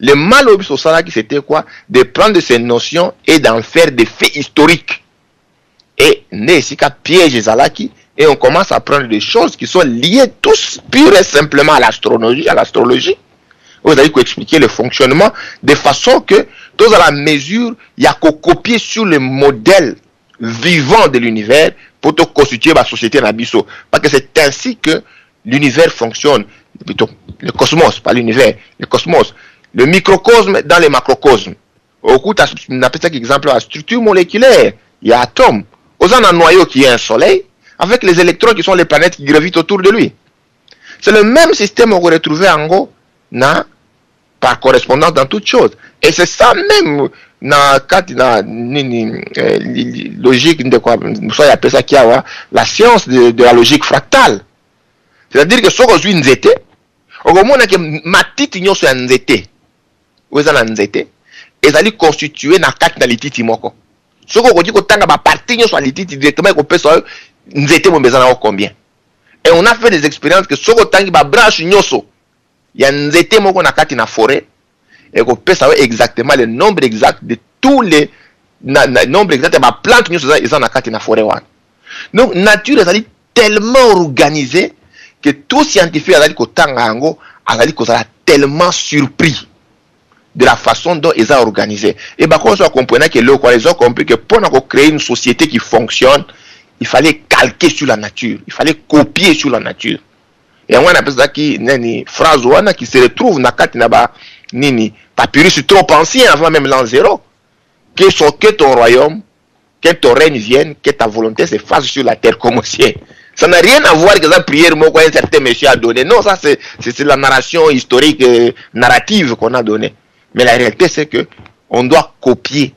Le mal au social, c'était quoi? De prendre ces notions et d'en faire des faits historiques. Et piège Zalaki, et on commence à prendre des choses qui sont liées tous pure et simplement à l'astrologie. Vous allez expliquer le fonctionnement de façon que, tous à la mesure, il y a qu'à copier sur le modèle vivant de l'univers pour te constituer la société Nabiso. Parce que c'est ainsi que l'univers fonctionne, plutôt le cosmos, pas l'univers, le cosmos, le microcosme dans le macrocosme. Au coup, on appelle ça exemple la structure moléculaire, il y a atome. Aux un noyau qui est un soleil, avec les électrons qui sont les planètes qui gravitent autour de lui. C'est le même système qu'on retrouve en gros, par correspondance dans toutes choses. Et c'est ça même, dans logique de quoi, vous appelez ça qui a la science de la logique fractale. C'est-à-dire que ce que je suis nzete, au moment où ma petite union soit nzete, où est-ce que nzete, et ça lui constituer dans 4 nalititi moko. Ce qu'on dit que tant que partie soit lititi directement qu'on peut soit nzete mon besoin combien. Et on a fait des expériences que ce qu'on tant que branche nyoso, il y a nzete moko na kati na forêt et qu'on peut savoir exactement le nombre exact de tous les nombre exact de ma plante nyoso ils en a kati na forêt wan. Donc nature est tellement organisée que tout scientifique a dit que tant ango a dit que ça tellement surpris de la façon dont ils ont organisé. Et bien, quand on comprenait que ils ont compris que pour créer une société qui fonctionne, il fallait calquer sur la nature, il fallait copier sur la nature. Et on appelle ça qui phrase qui se retrouve dans le papyrus trop ancien avant même l'an 0. Que ton royaume, que ton règne vienne, que ta volonté se fasse sur la terre comme au ciel. Ça n'a rien à voir avec la prière qu'un certain monsieur a donné. Non, ça c'est la narration historique, narrative qu'on a donnée. Mais la réalité, c'est que on doit copier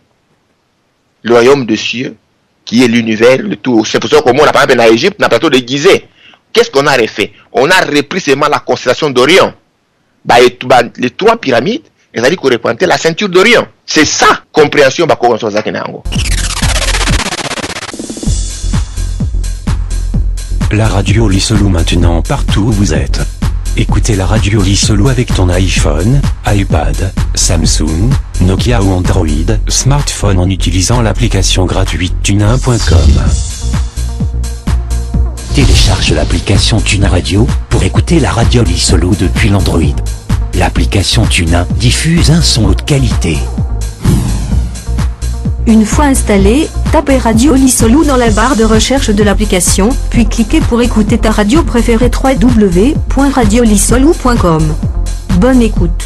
le royaume de cieux, qui est l'univers, le tout. C'est pour ça qu'on a par exemple en Égypte, dans le plateau de Gizeh. Qu'est-ce qu'on a refait? On a repris seulement la constellation d'Orion. Les 3 pyramides, elles allaient représenter la ceinture d'Orion. C'est ça, compréhension,
La radio Lisselou maintenant partout où vous êtes. Écoutez la radio Lisselou avec ton iPhone, iPad, Samsung, Nokia ou Android, smartphone en utilisant l'application gratuite tunin.com. Télécharge l'application Tunin Radio pour écouter la radio Lisselou depuis l'Android. L'application Tunin diffuse un son haute qualité.
Une fois installé, tapez Radio Lisselou dans la barre de recherche de l'application, puis cliquez pour écouter ta radio préférée www.radiolisselou.com. Bonne écoute.